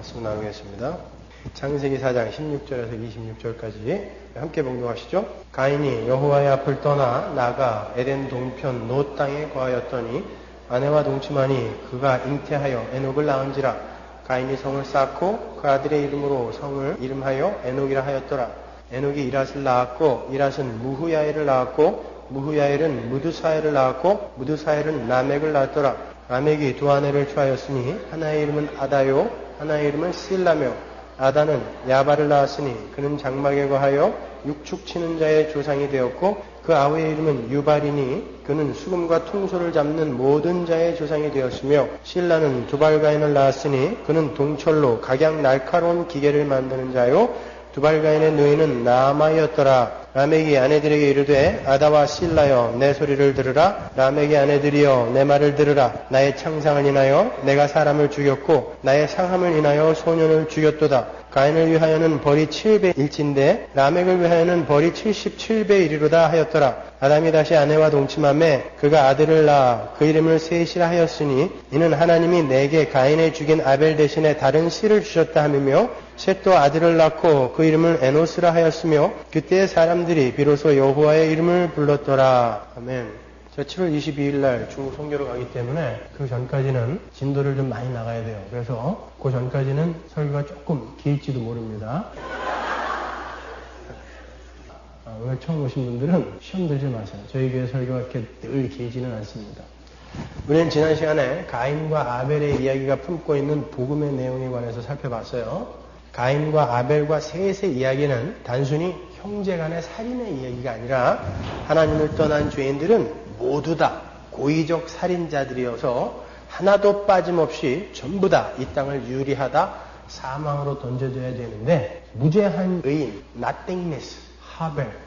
말씀 나누겠습니다. 창세기 4장 16절에서 26절까지 함께 봉독하시죠. 가인이 여호와의 앞을 떠나 나가 에덴 동편 노 땅에 거하였더니 아내와 동침하니 그가 잉태하여 에녹을 낳은지라. 가인이 성을 쌓고 그 아들의 이름으로 성을 이름하여 에녹이라 하였더라. 에녹이 이랏을 낳았고 이랏은 무후야엘을 낳았고 무후야엘은 무드사엘을 낳았고 무드사엘은 라멕을 낳았더라. 라멕이 두 아내를 취하였으니 하나의 이름은 아다요 하나의 이름은 실라며 아다는 야발을 낳았으니 그는 장막에 거하여 육축 치는 자의 조상이 되었고 그 아우의 이름은 유발이니 그는 수금과 퉁소를 잡는 모든 자의 조상이 되었으며 실라는 두발가인을 낳았으니 그는 동철로 각양 날카로운 기계를 만드는 자요 두발가인의 누이는 나아마이었더라. 라멕이 아내들에게 이르되 아다와 실라여 내 소리를 들으라. 라멕의 아내들이여 내 말을 들으라. 나의 창상을 인하여 내가 사람을 죽였고 나의 상함을 인하여 소년을 죽였도다. 가인을 위하여는 벌이 700일진데 라멕을 위하여는 벌이 77배이리로다 하였더라. 아담이 다시 아내와 동침하매 그가 아들을 낳아 그 이름을 셋이라 하였으니 이는 하나님이 내게 가인의 죽인 아벨 대신에 다른 씨를 주셨다 함이며 셋도 아들을 낳고 그 이름을 에노스라 하였으며 그때 사람들이 비로소 여호와의 이름을 불렀더라. 아멘. 저 7월 22일 날 중국 선교로 가기 때문에 그 전까지는 진도를 좀 많이 나가야 돼요. 그래서 그 전까지는 설교가 조금 길지도 모릅니다. 오늘 처음 오신 분들은 시험 들지 마세요. 저희 교회 설교가 이렇게 늘 길지는 않습니다. 우리는 지난 시간에 가인과 아벨의 이야기가 품고 있는 복음의 내용에 관해서 살펴봤어요. 가인과 아벨과 셋의 이야기는 단순히 형제간의 살인의 이야기가 아니라 하나님을 떠난 죄인들은 모두 다 고의적 살인자들이어서 하나도 빠짐없이 전부 다 이 땅을 유리하다 사망으로 던져져야 되는데 무죄한 의인 nothingness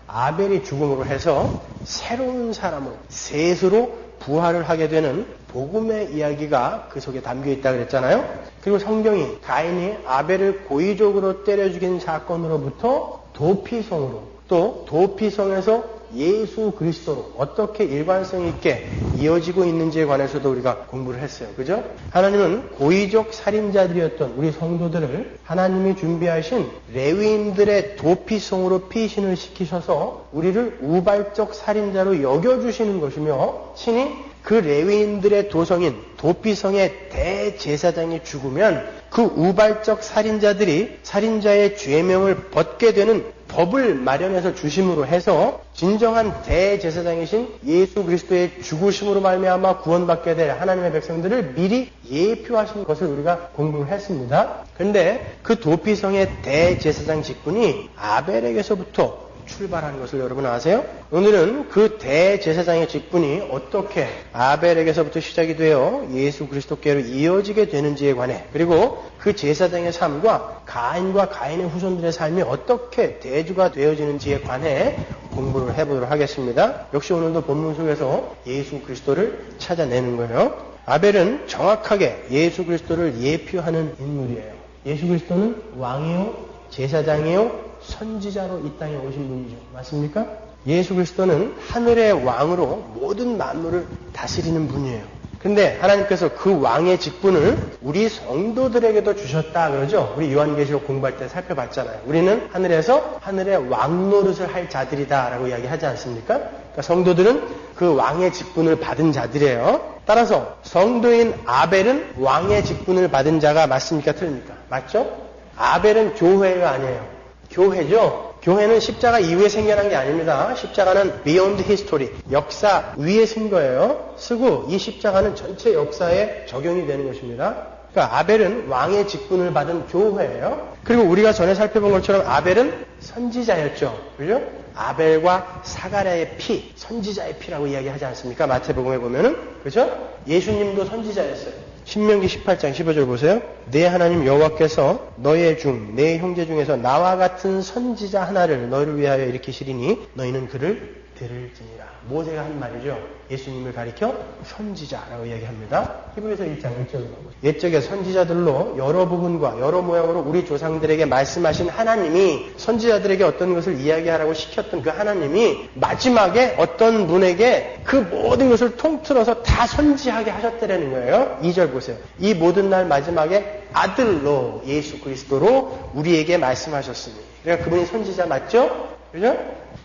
아벨이 죽음으로 해서 새로운 사람으로 셋으로 부활을 하게 되는 복음의 이야기가 그 속에 담겨 있다 그랬잖아요. 그리고 성경이 가인이 아벨을 고의적으로 때려 죽인 사건으로부터 도피성으로 또 도피성에서 예수 그리스도로 어떻게 일관성 있게 이어지고 있는지에 관해서도 우리가 공부를 했어요. 그죠? 하나님은 고의적 살인자들이었던 우리 성도들을 하나님이 준비하신 레위인들의 도피성으로 피신을 시키셔서 우리를 우발적 살인자로 여겨주시는 것이며 친히 그 레위인들의 도성인 도피성의 대제사장이 죽으면 그 우발적 살인자들이 살인자의 죄명을 벗게 되는 법을 마련해서 주심으로 해서 진정한 대제사장이신 예수 그리스도의 죽으심으로 말미암아 구원받게 될 하나님의 백성들을 미리 예표하신 것을 우리가 공부를 했습니다. 그런데 그 도피성의 대제사장 직분이 아벨에게서부터 출발한 것을 여러분 아세요? 오늘은 그 대제사장의 직분이 어떻게 아벨에게서부터 시작이 되어 예수 그리스도께로 이어지게 되는지에 관해 그리고 그 제사장의 삶과 가인과 가인의 후손들의 삶이 어떻게 대주가 되어지는지에 관해 공부를 해보도록 하겠습니다. 역시 오늘도 본문 속에서 예수 그리스도를 찾아내는 거예요. 아벨은 정확하게 예수 그리스도를 예표하는 인물이에요. 예수 그리스도는 왕이요 제사장이요 선지자로 이 땅에 오신 분이죠. 맞습니까? 예수 그리스도는 하늘의 왕으로 모든 만물을 다스리는 분이에요. 근데 하나님께서 그 왕의 직분을 우리 성도들에게도 주셨다 그러죠. 우리 요한계시록 공부할 때 살펴봤잖아요. 우리는 하늘에서 하늘의 왕 노릇을 할 자들이다라고 이야기하지 않습니까? 그러니까 성도들은 그 왕의 직분을 받은 자들이에요. 따라서 성도인 아벨은 왕의 직분을 받은 자가 맞습니까? 틀립니까? 맞죠? 아벨은 교회가 아니에요. 교회죠. 교회는 십자가 이후에 생겨난 게 아닙니다. 십자가는 beyond history, 역사 위에 쓴 거예요. 쓰고 이 십자가는 전체 역사에 적용이 되는 것입니다. 그러니까 아벨은 왕의 직분을 받은 교회예요. 그리고 우리가 전에 살펴본 것처럼 아벨은 선지자였죠. 그죠? 아벨과 사가랴의 피, 선지자의 피라고 이야기하지 않습니까? 마태복음에 보면은. 그죠? 예수님도 선지자였어요. 신명기 18장 15절 보세요. 내 하나님 여호와께서 너의 중, 내 형제 중에서 나와 같은 선지자 하나를 너희를 위하여 일으키시리니 너희는 그를 들을지니라. 모세가 한 말이죠. 예수님을 가리켜 선지자라고 이야기합니다. 히브리서 1장 1절로 가보죠. 옛적의 선지자들로 여러 부분과 여러 모양으로 우리 조상들에게 말씀하신 하나님이 선지자들에게 어떤 것을 이야기하라고 시켰던 그 하나님이 마지막에 어떤 분에게 그 모든 것을 통틀어서 다 선지하게 하셨다는 거예요. 2절 보세요. 이 모든 날 마지막에 아들로 예수 그리스도로 우리에게 말씀하셨으니. 그러니까 그분이 선지자 맞죠? 그죠?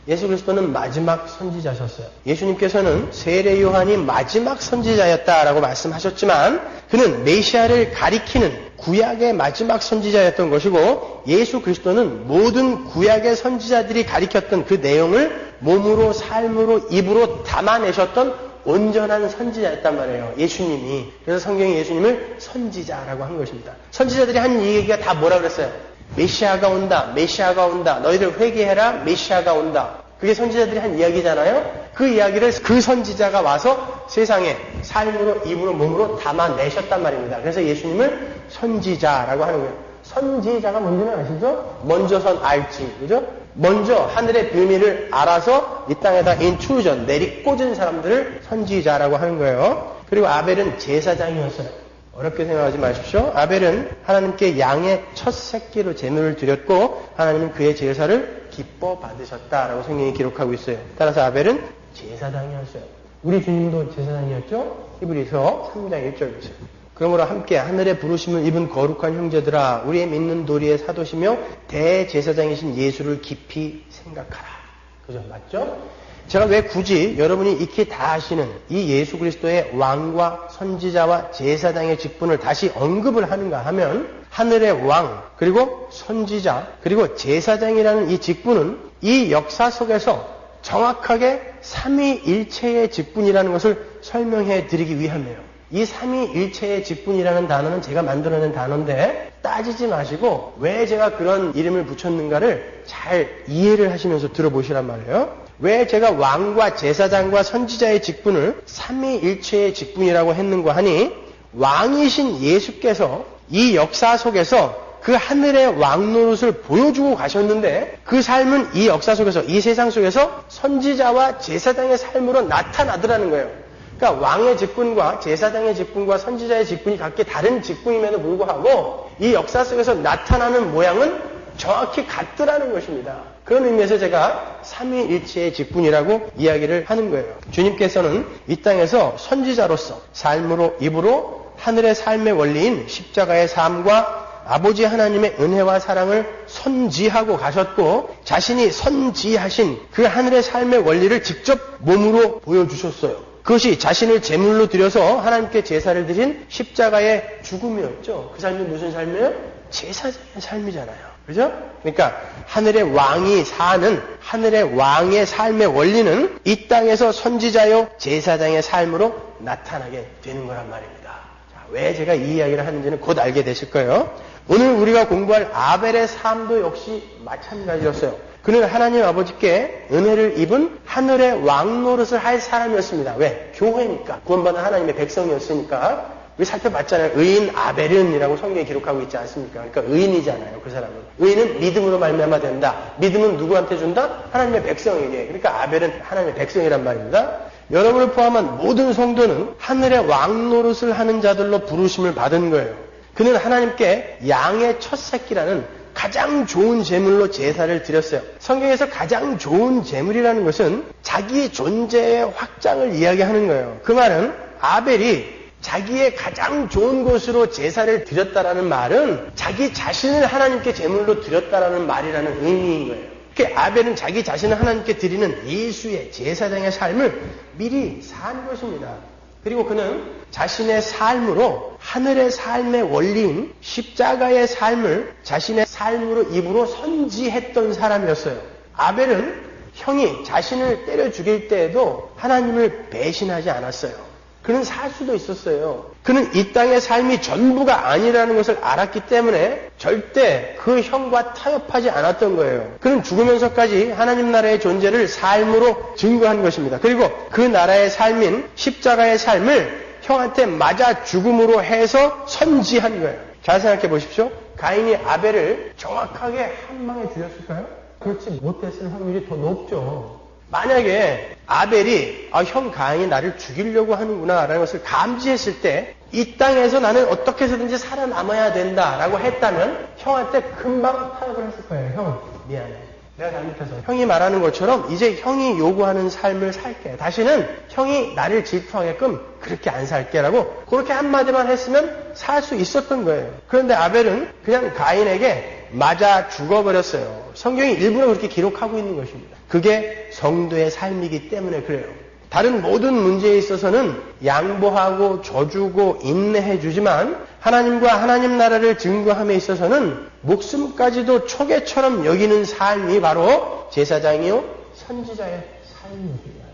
예수 그리스도는 마지막 선지자셨어요. 예수님께서는 세례 요한이 마지막 선지자였다라고 말씀하셨지만 그는 메시아를 가리키는 구약의 마지막 선지자였던 것이고 예수 그리스도는 모든 구약의 선지자들이 가리켰던 그 내용을 몸으로 삶으로 입으로 담아내셨던 온전한 선지자였단 말이에요. 예수님이. 그래서 성경이 예수님을 선지자라고 한 것입니다. 선지자들이 한 얘기가 다 뭐라 그랬어요? 메시아가 온다. 메시아가 온다. 너희들 회개해라. 메시아가 온다. 그게 선지자들이 한 이야기잖아요. 그 이야기를 그 선지자가 와서 세상에 삶으로 입으로 몸으로 담아내셨단 말입니다. 그래서 예수님을 선지자라고 하는 거예요. 선지자가 뭔지는 아시죠? 먼저선 알지. 그죠? 먼저 하늘의 비밀을 알아서 이 땅에다 인트루전 내리꽂은 사람들을 선지자라고 하는 거예요. 그리고 아벨은 제사장이었어요. 어렵게 생각하지 마십시오. 아벨은 하나님께 양의 첫 새끼로 제물을 드렸고 하나님은 그의 제사를 기뻐 받으셨다라고 성경이 기록하고 있어요. 따라서 아벨은 제사장이었어요. 우리 주님도 제사장이었죠? 히브리서 3장 1절 보세요. 그러므로 함께 하늘의 부르심을 입은 거룩한 형제들아 우리의 믿는 도리의 사도시며 대제사장이신 예수를 깊이 생각하라. 그죠? 맞죠? 제가 왜 굳이 여러분이 익히 다 아시는 이 예수 그리스도의 왕과 선지자와 제사장의 직분을 다시 언급을 하는가 하면 하늘의 왕 그리고 선지자 그리고 제사장이라는 이 직분은 이 역사 속에서 정확하게 삼위일체의 직분이라는 것을 설명해 드리기 위함이에요. 이 삼위일체의 직분이라는 단어는 제가 만들어낸 단어인데 따지지 마시고 왜 제가 그런 이름을 붙였는가를 잘 이해를 하시면서 들어보시란 말이에요. 왜 제가 왕과 제사장과 선지자의 직분을 삼위일체의 직분이라고 했는가 하니 왕이신 예수께서 이 역사 속에서 그 하늘의 왕 노릇을 보여주고 가셨는데 그 삶은 이 역사 속에서 이 세상 속에서 선지자와 제사장의 삶으로 나타나더라는 거예요. 그러니까 왕의 직분과 제사장의 직분과 선지자의 직분이 각기 다른 직분임에도 불구하고 이 역사 속에서 나타나는 모양은 정확히 같더라는 것입니다. 그런 의미에서 제가 삼위일체의 직분이라고 이야기를 하는 거예요. 주님께서는 이 땅에서 선지자로서 삶으로 입으로 하늘의 삶의 원리인 십자가의 삶과 아버지 하나님의 은혜와 사랑을 선지하고 가셨고 자신이 선지하신 그 하늘의 삶의 원리를 직접 몸으로 보여주셨어요. 그것이 자신을 제물로 드려서 하나님께 제사를 드린 십자가의 죽음이었죠. 그 삶이 무슨 삶이에요? 제사장의 삶이잖아요. 그죠? 그러니까 하늘의 왕이 사는 하늘의 왕의 삶의 원리는 이 땅에서 선지자요 제사장의 삶으로 나타나게 되는 거란 말입니다. 자, 왜 제가 이 이야기를 하는지는 곧 알게 되실 거예요. 오늘 우리가 공부할 아벨의 삶도 역시 마찬가지였어요. 그는 하나님 아버지께 은혜를 입은 하늘의 왕 노릇을 할 사람이었습니다. 왜? 교회니까. 구원받은 하나님의 백성이었으니까. 우리 살펴봤잖아요. 의인 아벨은이라고 성경에 기록하고 있지 않습니까? 그러니까 의인이잖아요. 그 사람은. 의인은 믿음으로 말미암아 된다. 믿음은 누구한테 준다? 하나님의 백성에게. 그러니까 아벨은 하나님의 백성이란 말입니다. 여러분을 포함한 모든 성도는 하늘의 왕 노릇을 하는 자들로 부르심을 받은 거예요. 그는 하나님께 양의 첫 새끼라는 가장 좋은 제물로 제사를 드렸어요. 성경에서 가장 좋은 제물이라는 것은 자기 존재의 확장을 이야기하는 거예요. 그 말은 아벨이 자기의 가장 좋은 것으로 제사를 드렸다라는 말은 자기 자신을 하나님께 제물로 드렸다라는 말이라는 의미인 거예요. 그러니까 아벨은 자기 자신을 하나님께 드리는 예수의 제사장의 삶을 미리 산 것입니다. 그리고 그는 자신의 삶으로 하늘의 삶의 원리인 십자가의 삶을 자신의 삶으로 입으로 선지했던 사람이었어요. 아벨은 형이 자신을 때려 죽일 때에도 하나님을 배신하지 않았어요. 그는 살 수도 있었어요. 그는 이 땅의 삶이 전부가 아니라는 것을 알았기 때문에 절대 그 형과 타협하지 않았던 거예요. 그는 죽으면서까지 하나님 나라의 존재를 삶으로 증거한 것입니다. 그리고 그 나라의 삶인 십자가의 삶을 형한테 맞아 죽음으로 해서 선지한 거예요. 잘 생각해 보십시오. 가인이 아벨을 정확하게 한 방에 죽였을까요? 그렇지 못했을 확률이 더 높죠. 만약에 아벨이 형 가인이 나를 죽이려고 하는구나 라는 것을 감지했을 때 이 땅에서 나는 어떻게 해서든지 살아남아야 된다라고 했다면 형한테 금방 타협을 했을 거예요. 형 미안해. 내가 잘못해서. 형이 말하는 것처럼 이제 형이 요구하는 삶을 살게. 다시는 형이 나를 질투하게끔 그렇게 안 살게라고 그렇게 한마디만 했으면 살 수 있었던 거예요. 그런데 아벨은 그냥 가인에게 맞아 죽어버렸어요. 성경이 일부러 그렇게 기록하고 있는 것입니다. 그게 성도의 삶이기 때문에 그래요. 다른 모든 문제에 있어서는 양보하고 져주고 인내해주지만 하나님과 하나님 나라를 증거함에 있어서는 목숨까지도 초계처럼 여기는 삶이 바로 제사장이요 선지자의 삶입니다.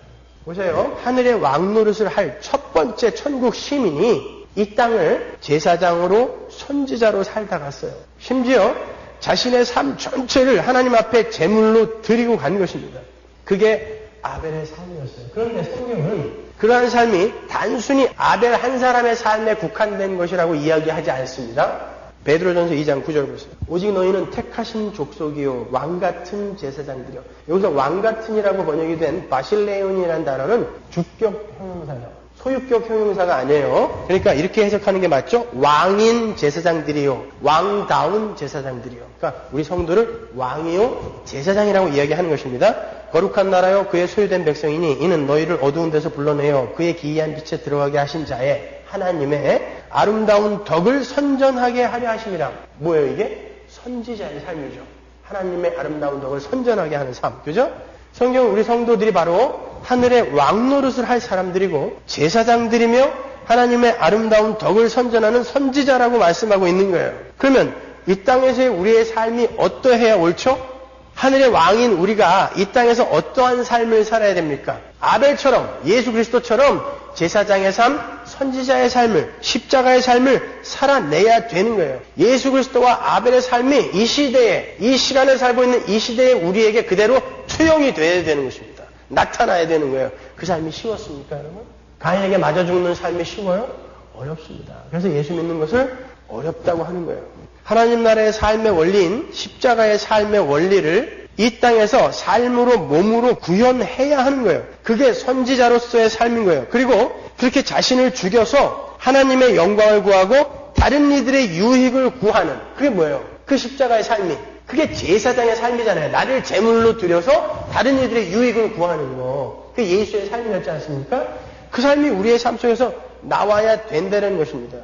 보세요. 하늘의 왕노릇을 할 첫 번째 천국 시민이 이 땅을 제사장으로 선지자로 살다 갔어요. 심지어 자신의 삶 전체를 하나님 앞에 제물로 드리고 간 것입니다. 그게 아벨의 삶이었어요. 그런데 성경은 그러한 삶이 단순히 아벨 한 사람의 삶에 국한된 것이라고 이야기하지 않습니다. 베드로전서 2장 9절 보세요. 오직 너희는 택하신 족속이요 왕같은 제사장들이요. 여기서 왕같은이라고 번역이 된 바실레온이라는 단어는 주격 형용사예요. 소유격 형용사가 아니에요. 그러니까 이렇게 해석하는 게 맞죠? 왕인 제사장들이요. 왕다운 제사장들이요. 그러니까 우리 성도를 왕이요 제사장이라고 이야기하는 것입니다. 거룩한 나라요 그의 소유된 백성이니 이는 너희를 어두운 데서 불러내어 그의 기이한 빛에 들어가게 하신 자의 하나님의 아름다운 덕을 선전하게 하려 하심이라. 뭐예요 이게? 선지자의 삶이죠. 하나님의 아름다운 덕을 선전하게 하는 삶. 그죠? 성경은 우리 성도들이 바로 하늘의 왕노릇을 할 사람들이고 제사장들이며 하나님의 아름다운 덕을 선전하는 선지자라고 말씀하고 있는 거예요. 그러면 이 땅에서의 우리의 삶이 어떠해야 옳죠? 하늘의 왕인 우리가 이 땅에서 어떠한 삶을 살아야 됩니까? 아벨처럼 예수 그리스도처럼 제사장의 삶, 선지자의 삶을, 십자가의 삶을 살아내야 되는 거예요. 예수 그리스도와 아벨의 삶이 이 시대에, 이 시간을 살고 있는 이 시대에 우리에게 그대로 투영이 돼야 되는 것입니다. 나타나야 되는 거예요. 그 삶이 쉬웠습니까, 여러분? 가인에게 맞아 죽는 삶이 쉬워요? 어렵습니다. 그래서 예수 믿는 것을 어렵다고 하는 거예요. 하나님 나라의 삶의 원리인 십자가의 삶의 원리를 이 땅에서 삶으로 몸으로 구현해야 하는 거예요. 그게 선지자로서의 삶인 거예요. 그리고 그렇게 자신을 죽여서 하나님의 영광을 구하고 다른 이들의 유익을 구하는 그게 뭐예요? 그 십자가의 삶이. 그게 제사장의 삶이잖아요. 나를 제물로 드려서 다른 이들의 유익을 구하는 거. 그게 예수의 삶이었지 않습니까? 그 삶이 우리의 삶 속에서 나와야 된다는 것입니다.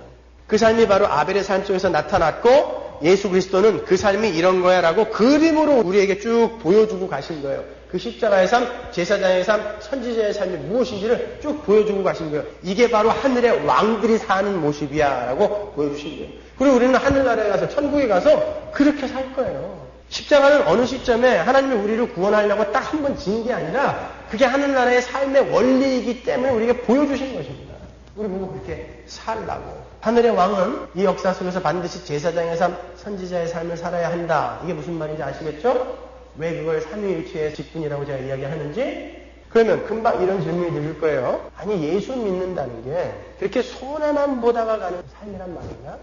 그 삶이 바로 아벨의 삶 속에서 나타났고 예수 그리스도는 그 삶이 이런 거야 라고 그림으로 우리에게 쭉 보여주고 가신 거예요. 그 십자가의 삶, 제사장의 삶, 선지자의 삶이 무엇인지를 쭉 보여주고 가신 거예요. 이게 바로 하늘의 왕들이 사는 모습이야 라고 보여주신 거예요. 그리고 우리는 하늘나라에 가서 천국에 가서 그렇게 살 거예요. 십자가는 어느 시점에 하나님이 우리를 구원하려고 딱 한 번 진 게 아니라 그게 하늘나라의 삶의 원리이기 때문에 우리에게 보여주신 것입니다. 우리 모두 그렇게 살라고. 하늘의 왕은 이 역사 속에서 반드시 제사장의 삶, 선지자의 삶을 살아야 한다. 이게 무슨 말인지 아시겠죠? 왜 그걸 삼위일체의 직분이라고 제가 이야기하는지? 그러면 금방 이런 질문이 들릴 거예요. 아니 예수 믿는다는 게 그렇게 손해만 보다가 가는 삶이란 말이냐?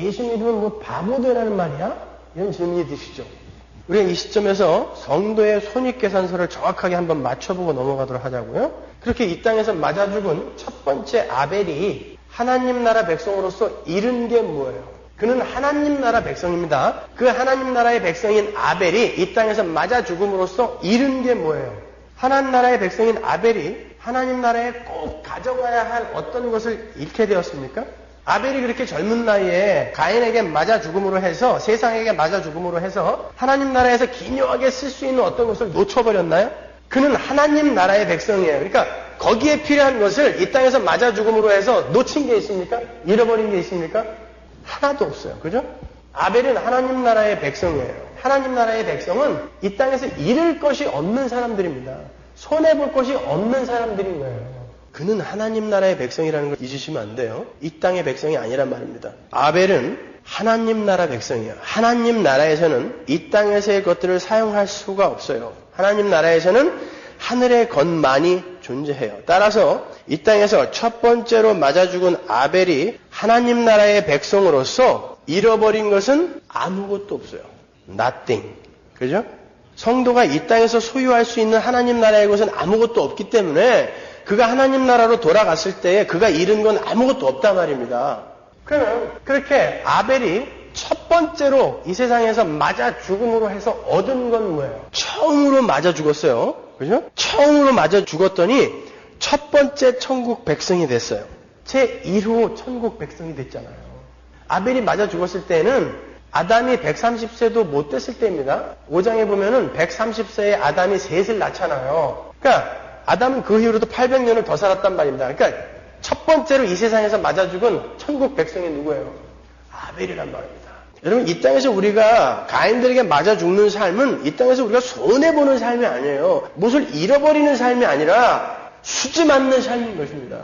예수 믿으면 뭐 바보 되라는 말이야? 이런 질문이 드시죠. 우리가 이 시점에서 성도의 손익계산서를 정확하게 한번 맞춰보고 넘어가도록 하자고요. 그렇게 이 땅에서 맞아 죽은 첫 번째 아벨이 하나님 나라 백성으로서 잃은 게 뭐예요? 그는 하나님 나라 백성입니다. 그 하나님 나라의 백성인 아벨이 이 땅에서 맞아 죽음으로써 잃은 게 뭐예요? 하나님 나라의 백성인 아벨이 하나님 나라에 꼭 가져가야 할 어떤 것을 잃게 되었습니까? 아벨이 그렇게 젊은 나이에 가인에게 맞아 죽음으로 해서 세상에게 맞아 죽음으로 해서 하나님 나라에서 기묘하게 쓸 수 있는 어떤 것을 놓쳐버렸나요? 그는 하나님 나라의 백성이에요. 그러니까 거기에 필요한 것을 이 땅에서 맞아 죽음으로 해서 놓친 게 있습니까? 잃어버린 게 있습니까? 하나도 없어요. 그죠? 아벨은 하나님 나라의 백성이에요. 하나님 나라의 백성은 이 땅에서 잃을 것이 없는 사람들입니다. 손해볼 것이 없는 사람들인 거예요. 그는 하나님 나라의 백성이라는 걸 잊으시면 안 돼요. 이 땅의 백성이 아니란 말입니다. 아벨은 하나님 나라 백성이에요. 하나님 나라에서는 이 땅에서의 것들을 사용할 수가 없어요. 하나님 나라에서는 하늘의 것만이 존재해요. 따라서 이 땅에서 첫 번째로 맞아 죽은 아벨이 하나님 나라의 백성으로서 잃어버린 것은 아무것도 없어요. Nothing. 그죠? 성도가 이 땅에서 소유할 수 있는 하나님 나라의 것은 아무것도 없기 때문에 그가 하나님 나라로 돌아갔을 때에 그가 잃은 건 아무것도 없단 말입니다. 그러면 그렇게 아벨이 첫 번째로 이 세상에서 맞아 죽음으로 해서 얻은 건 뭐예요? 처음으로 맞아 죽었어요. 그죠? 처음으로 맞아 죽었더니 첫 번째 천국 백성이 됐어요. 제 1호 천국 백성이 됐잖아요. 아벨이 맞아 죽었을 때는 아담이 130세도 못 됐을 때입니다. 5장에 보면은 130세에 아담이 셋을 낳잖아요. 그러니까 아담은 그 이후로도 800년을 더 살았단 말입니다. 그러니까 첫 번째로 이 세상에서 맞아 죽은 천국 백성이 누구예요? 아벨이란 말입니다. 여러분, 이 땅에서 우리가 가인들에게 맞아 죽는 삶은 이 땅에서 우리가 손해보는 삶이 아니에요. 무엇을 잃어버리는 삶이 아니라 수지 맞는 삶인 것입니다.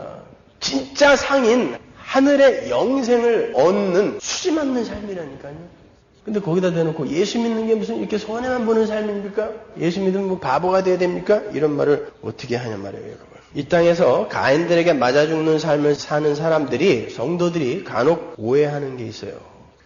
진짜 상인, 하늘의 영생을 얻는 수지 맞는 삶이라니까요. 근데 거기다 대놓고 예수 믿는 게 무슨 이렇게 손해만 보는 삶입니까? 예수 믿으면 뭐 바보가 돼야 됩니까? 이런 말을 어떻게 하냐 말이에요, 여러분. 이 땅에서 가인들에게 맞아 죽는 삶을 사는 사람들이, 성도들이 간혹 오해하는 게 있어요.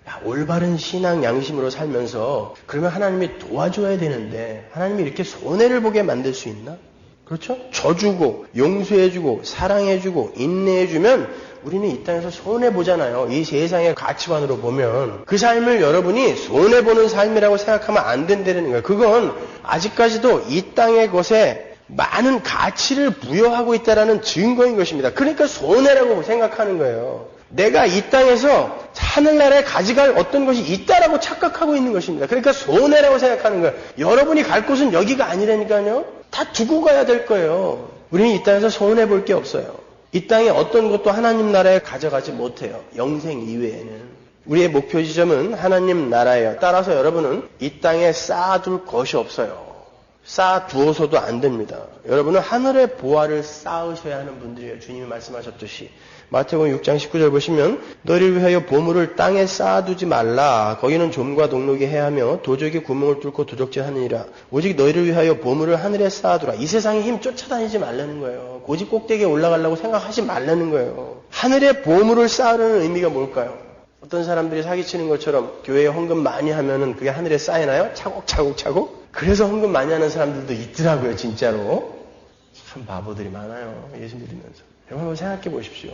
야, 올바른 신앙 양심으로 살면서 그러면 하나님이 도와줘야 되는데 하나님이 이렇게 손해를 보게 만들 수 있나? 그렇죠? 져주고 용서해주고 사랑해주고 인내해주면 우리는 이 땅에서 손해보잖아요. 이 세상의 가치관으로 보면 그 삶을 여러분이 손해보는 삶이라고 생각하면 안 된다는 거예요. 그건 아직까지도 이 땅의 것에 많은 가치를 부여하고 있다는 증거인 것입니다. 그러니까 손해라고 생각하는 거예요. 내가 이 땅에서 하늘나라에 가져갈 어떤 것이 있다라고 착각하고 있는 것입니다. 그러니까 손해라고 생각하는 거예요. 여러분이 갈 곳은 여기가 아니라니까요. 다 두고 가야 될 거예요. 우리는 이 땅에서 손해볼 게 없어요. 이 땅에 어떤 것도 하나님 나라에 가져가지 못해요. 영생 이외에는. 우리의 목표 지점은 하나님 나라예요. 따라서 여러분은 이 땅에 쌓아둘 것이 없어요. 쌓아두어서도 안 됩니다. 여러분은 하늘의 보화를 쌓으셔야 하는 분들이에요. 주님이 말씀하셨듯이. 마태복음 6장 19절 보시면 너희를 위하여 보물을 땅에 쌓아두지 말라. 거기는 좀과 동록이 해하며 도적이 구멍을 뚫고 도적질하느니라. 오직 너희를 위하여 보물을 하늘에 쌓아두라. 이 세상의 힘 쫓아다니지 말라는 거예요. 고집 꼭대기에 올라가려고 생각하지 말라는 거예요. 하늘의 보물을 쌓으라는 의미가 뭘까요? 어떤 사람들이 사기치는 것처럼 교회에 헌금 많이 하면은 그게 하늘에 쌓이나요? 차곡차곡차곡? 그래서 헌금 많이 하는 사람들도 있더라고요, 진짜로. 참 바보들이 많아요, 예수 믿으면서. 여러분 한번 생각해 보십시오.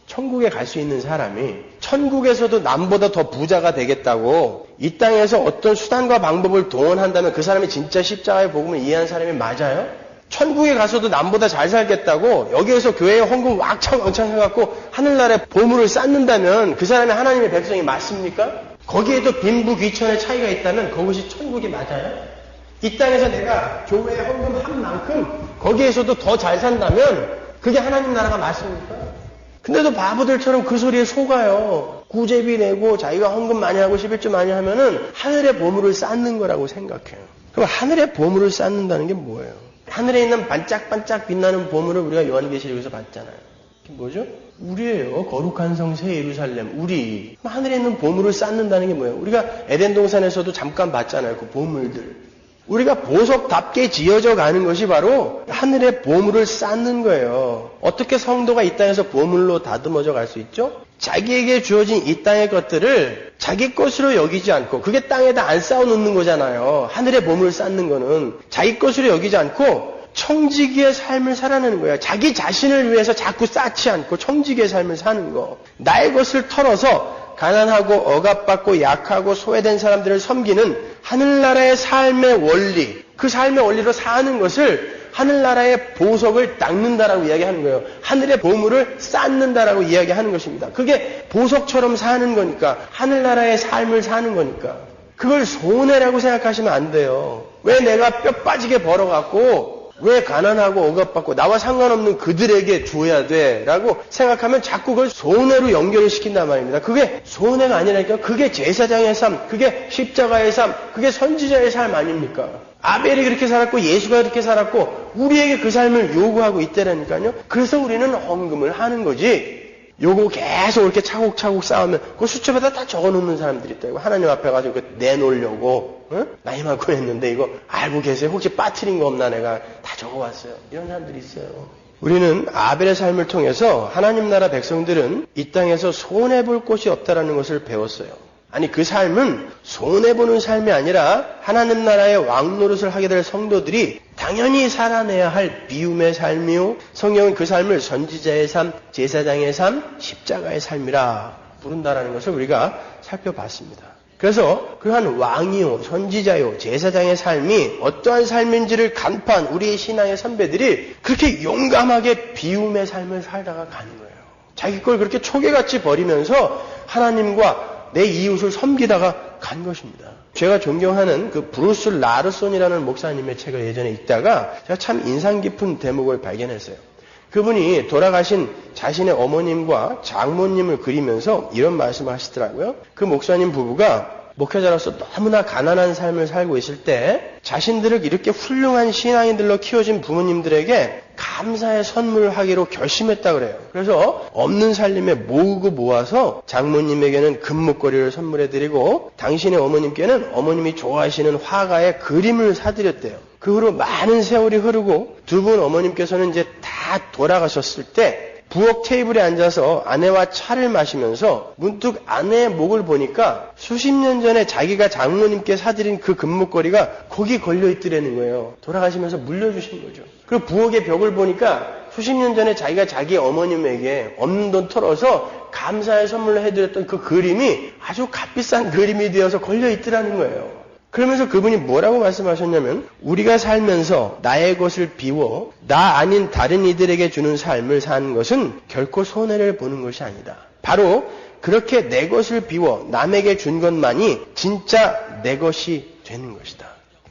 천국에 갈 수 있는 사람이 천국에서도 남보다 더 부자가 되겠다고 이 땅에서 어떤 수단과 방법을 동원한다면 그 사람이 진짜 십자가의 복음을 이해한 사람이 맞아요? 천국에 가서도 남보다 잘 살겠다고 여기에서 교회에 헌금 왕창 해갖고 하늘나라에 보물을 쌓는다면 그 사람이 하나님의 백성이 맞습니까? 거기에도 빈부귀천의 차이가 있다면 그것이 천국이 맞아요? 이 땅에서 내가 교회에 헌금한 만큼 거기에서도 더 잘 산다면 그게 하나님 나라가 맞습니까? 근데도 바보들처럼 그 소리에 속아요. 구제비 내고 자기가 헌금 많이 하고 11조 많이 하면은 하늘의 보물을 쌓는 거라고 생각해요. 그럼 하늘의 보물을 쌓는다는 게 뭐예요? 하늘에 있는 반짝반짝 빛나는 보물을 우리가 요한계시록에서 봤잖아요. 그게 뭐죠? 우리예요. 거룩한 성 새 예루살렘. 우리. 하늘에 있는 보물을 쌓는다는 게 뭐예요? 우리가 에덴 동산에서도 잠깐 봤잖아요. 그 보물들. 우리가 보석답게 지어져 가는 것이 바로 하늘의 보물을 쌓는 거예요. 어떻게 성도가 이 땅에서 보물로 다듬어져 갈 수 있죠? 자기에게 주어진 이 땅의 것들을 자기 것으로 여기지 않고 그게 땅에다 안 쌓아 놓는 거잖아요. 하늘의 보물을 쌓는 거는 자기 것으로 여기지 않고 청지기의 삶을 살아내는 거예요. 자기 자신을 위해서 자꾸 쌓지 않고 청지기의 삶을 사는 거. 나의 것을 털어서 가난하고 억압받고 약하고 소외된 사람들을 섬기는 하늘나라의 삶의 원리, 그 삶의 원리로 사는 것을 하늘나라의 보석을 닦는다라고 이야기하는 거예요. 하늘의 보물을 쌓는다라고 이야기하는 것입니다. 그게 보석처럼 사는 거니까, 하늘나라의 삶을 사는 거니까. 그걸 손해라고 생각하시면 안 돼요. 왜 내가 뼈 빠지게 벌어갖고 왜 가난하고 억압받고 나와 상관없는 그들에게 줘야 돼? 라고 생각하면 자꾸 그걸 손해로 연결을 시킨단 말입니다. 그게 손해가 아니라니까. 그게 제사장의 삶, 그게 십자가의 삶, 그게 선지자의 삶 아닙니까? 아벨이 그렇게 살았고 예수가 그렇게 살았고 우리에게 그 삶을 요구하고 있다라니까요. 그래서 우리는 헌금을 하는 거지. 요거 계속 이렇게 차곡차곡 쌓으면 그 수첩에다 다 적어놓는 사람들이 있다. 하나님 앞에 가지고 내놓으려고 나 이만큼 했는데 이거 알고 계세요? 혹시 빠뜨린 거 없나 내가 다 적어왔어요. 이런 사람들이 있어요. 우리는 아벨의 삶을 통해서 하나님 나라 백성들은 이 땅에서 손해볼 곳이 없다라는 것을 배웠어요. 아니 그 삶은 손해보는 삶이 아니라 하나님 나라의 왕 노릇을 하게 될 성도들이 당연히 살아내야 할 비움의 삶이요. 성경은 그 삶을 선지자의 삶, 제사장의 삶, 십자가의 삶이라 부른다라는 것을 우리가 살펴봤습니다. 그래서 그러한 왕이요, 선지자요, 제사장의 삶이 어떠한 삶인지를 간파한 우리의 신앙의 선배들이 그렇게 용감하게 비움의 삶을 살다가 가는 거예요. 자기 걸 그렇게 초계같이 버리면서 하나님과 내 이웃을 섬기다가 간 것입니다. 제가 존경하는 그 브루스 라르손이라는 목사님의 책을 예전에 읽다가 제가 참 인상 깊은 대목을 발견했어요. 그분이 돌아가신 자신의 어머님과 장모님을 그리면서 이런 말씀을 하시더라고요. 그 목사님 부부가 목회자로서 너무나 가난한 삶을 살고 있을 때 자신들을 이렇게 훌륭한 신앙인들로 키워진 부모님들에게 감사의 선물을 하기로 결심했다 그래요. 그래서 없는 살림에 모으고 모아서 장모님에게는 금목걸이를 선물해드리고 당신의 어머님께는 어머님이 좋아하시는 화가의 그림을 사드렸대요. 그 후로 많은 세월이 흐르고 두 분 어머님께서는 이제 다 돌아가셨을 때 부엌 테이블에 앉아서 아내와 차를 마시면서 문득 아내의 목을 보니까 수십 년 전에 자기가 장모님께 사드린 그 금목걸이가 거기 걸려있더라는 거예요. 돌아가시면서 물려주신 거죠. 그리고 부엌의 벽을 보니까 수십 년 전에 자기가 자기 어머님에게 없는 돈 털어서 감사의 선물로 해드렸던 그 그림이 아주 값비싼 그림이 되어서 걸려있더라는 거예요. 그러면서 그분이 뭐라고 말씀하셨냐면 우리가 살면서 나의 것을 비워 나 아닌 다른 이들에게 주는 삶을 사는 것은 결코 손해를 보는 것이 아니다. 바로 그렇게 내 것을 비워 남에게 준 것만이 진짜 내 것이 되는 것이다.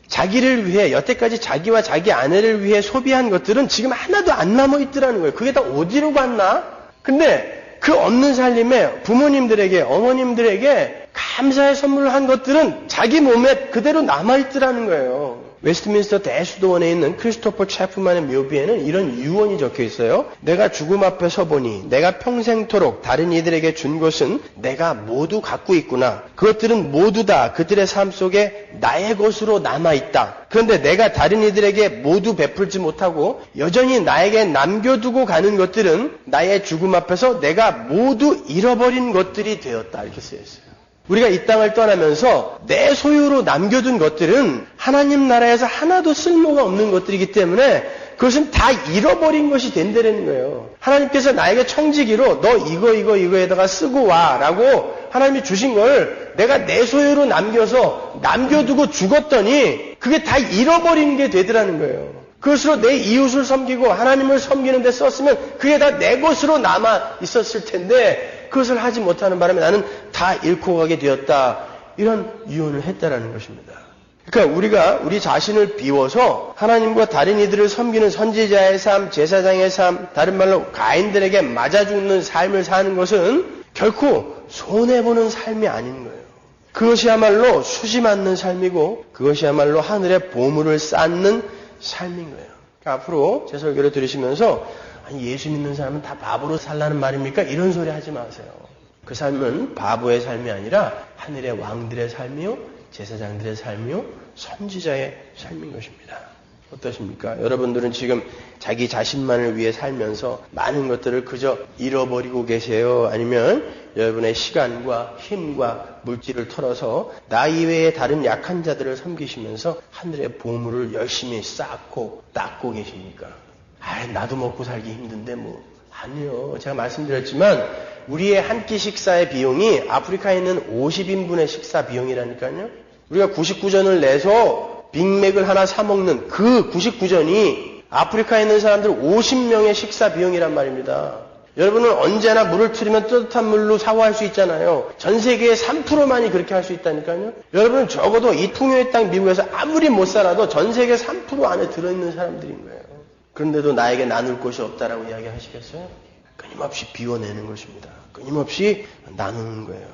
자기를 위해 여태까지 자기와 자기 아내를 위해 소비한 것들은 지금 하나도 안 남아있더라는 거예요. 그게 다 어디로 갔나? 근데 그 없는 살림에 부모님들에게 어머님들에게 감사의 선물을 한 것들은 자기 몸에 그대로 남아있더라는 거예요. 웨스트민스터 대수도원에 있는 크리스토퍼 채프만의 묘비에는 이런 유언이 적혀 있어요. 내가 죽음 앞에 서보니 내가 평생토록 다른 이들에게 준 것은 내가 모두 갖고 있구나. 그것들은 모두 다 그들의 삶 속에 나의 것으로 남아있다. 그런데 내가 다른 이들에게 모두 베풀지 못하고 여전히 나에게 남겨두고 가는 것들은 나의 죽음 앞에서 내가 모두 잃어버린 것들이 되었다. 이렇게 쓰여 있어요. 우리가 이 땅을 떠나면서 내 소유로 남겨둔 것들은 하나님 나라에서 하나도 쓸모가 없는 것들이기 때문에 그것은 다 잃어버린 것이 된다는 거예요. 하나님께서 나에게 청지기로 너 이거에다가 쓰고 와 라고 하나님이 주신 걸 내가 내 소유로 남겨두고 죽었더니 그게 다 잃어버린 게 되더라는 거예요. 그것으로 내 이웃을 섬기고 하나님을 섬기는 데 썼으면 그게 다 내 것으로 남아 있었을 텐데 그것을 하지 못하는 바람에 나는 다 잃고 가게 되었다. 이런 유언을 했다라는 것입니다. 그러니까 우리가 우리 자신을 비워서 하나님과 다른 이들을 섬기는 선지자의 삶, 제사장의 삶, 다른 말로 가인들에게 맞아 죽는 삶을 사는 것은 결코 손해보는 삶이 아닌 거예요. 그것이야말로 수지 맞는 삶이고 그것이야말로 하늘의 보물을 쌓는 삶인 거예요. 그러니까 앞으로 제 설교를 들으시면서 아니 예수 믿는 사람은 다 바보로 살라는 말입니까? 이런 소리 하지 마세요. 그 삶은 바보의 삶이 아니라 하늘의 왕들의 삶이요, 제사장들의 삶이요, 선지자의 삶인 것입니다. 어떠십니까? 여러분들은 지금 자기 자신만을 위해 살면서 많은 것들을 그저 잃어버리고 계세요? 아니면 여러분의 시간과 힘과 물질을 털어서 나 이외의 다른 약한 자들을 섬기시면서 하늘의 보물을 열심히 쌓고 닦고 계십니까? 나도 먹고 살기 힘든데 아니요. 제가 말씀드렸지만 우리의 한 끼 식사의 비용이 아프리카에 있는 50인분의 식사 비용이라니까요. 우리가 99전을 내서 빅맥을 하나 사 먹는 그 99전이 아프리카에 있는 사람들 50명의 식사 비용이란 말입니다. 여러분은 언제나 물을 틀으면 뜨뜻한 물로 샤워할 수 있잖아요. 전 세계의 3%만이 그렇게 할 수 있다니까요. 여러분은 적어도 이 풍요의 땅 미국에서 아무리 못 살아도 전 세계 3% 안에 들어있는 사람들인 거예요. 그런데도 나에게 나눌 것이 없다라고 이야기하시겠어요? 끊임없이 비워내는 것입니다. 끊임없이 나누는 거예요.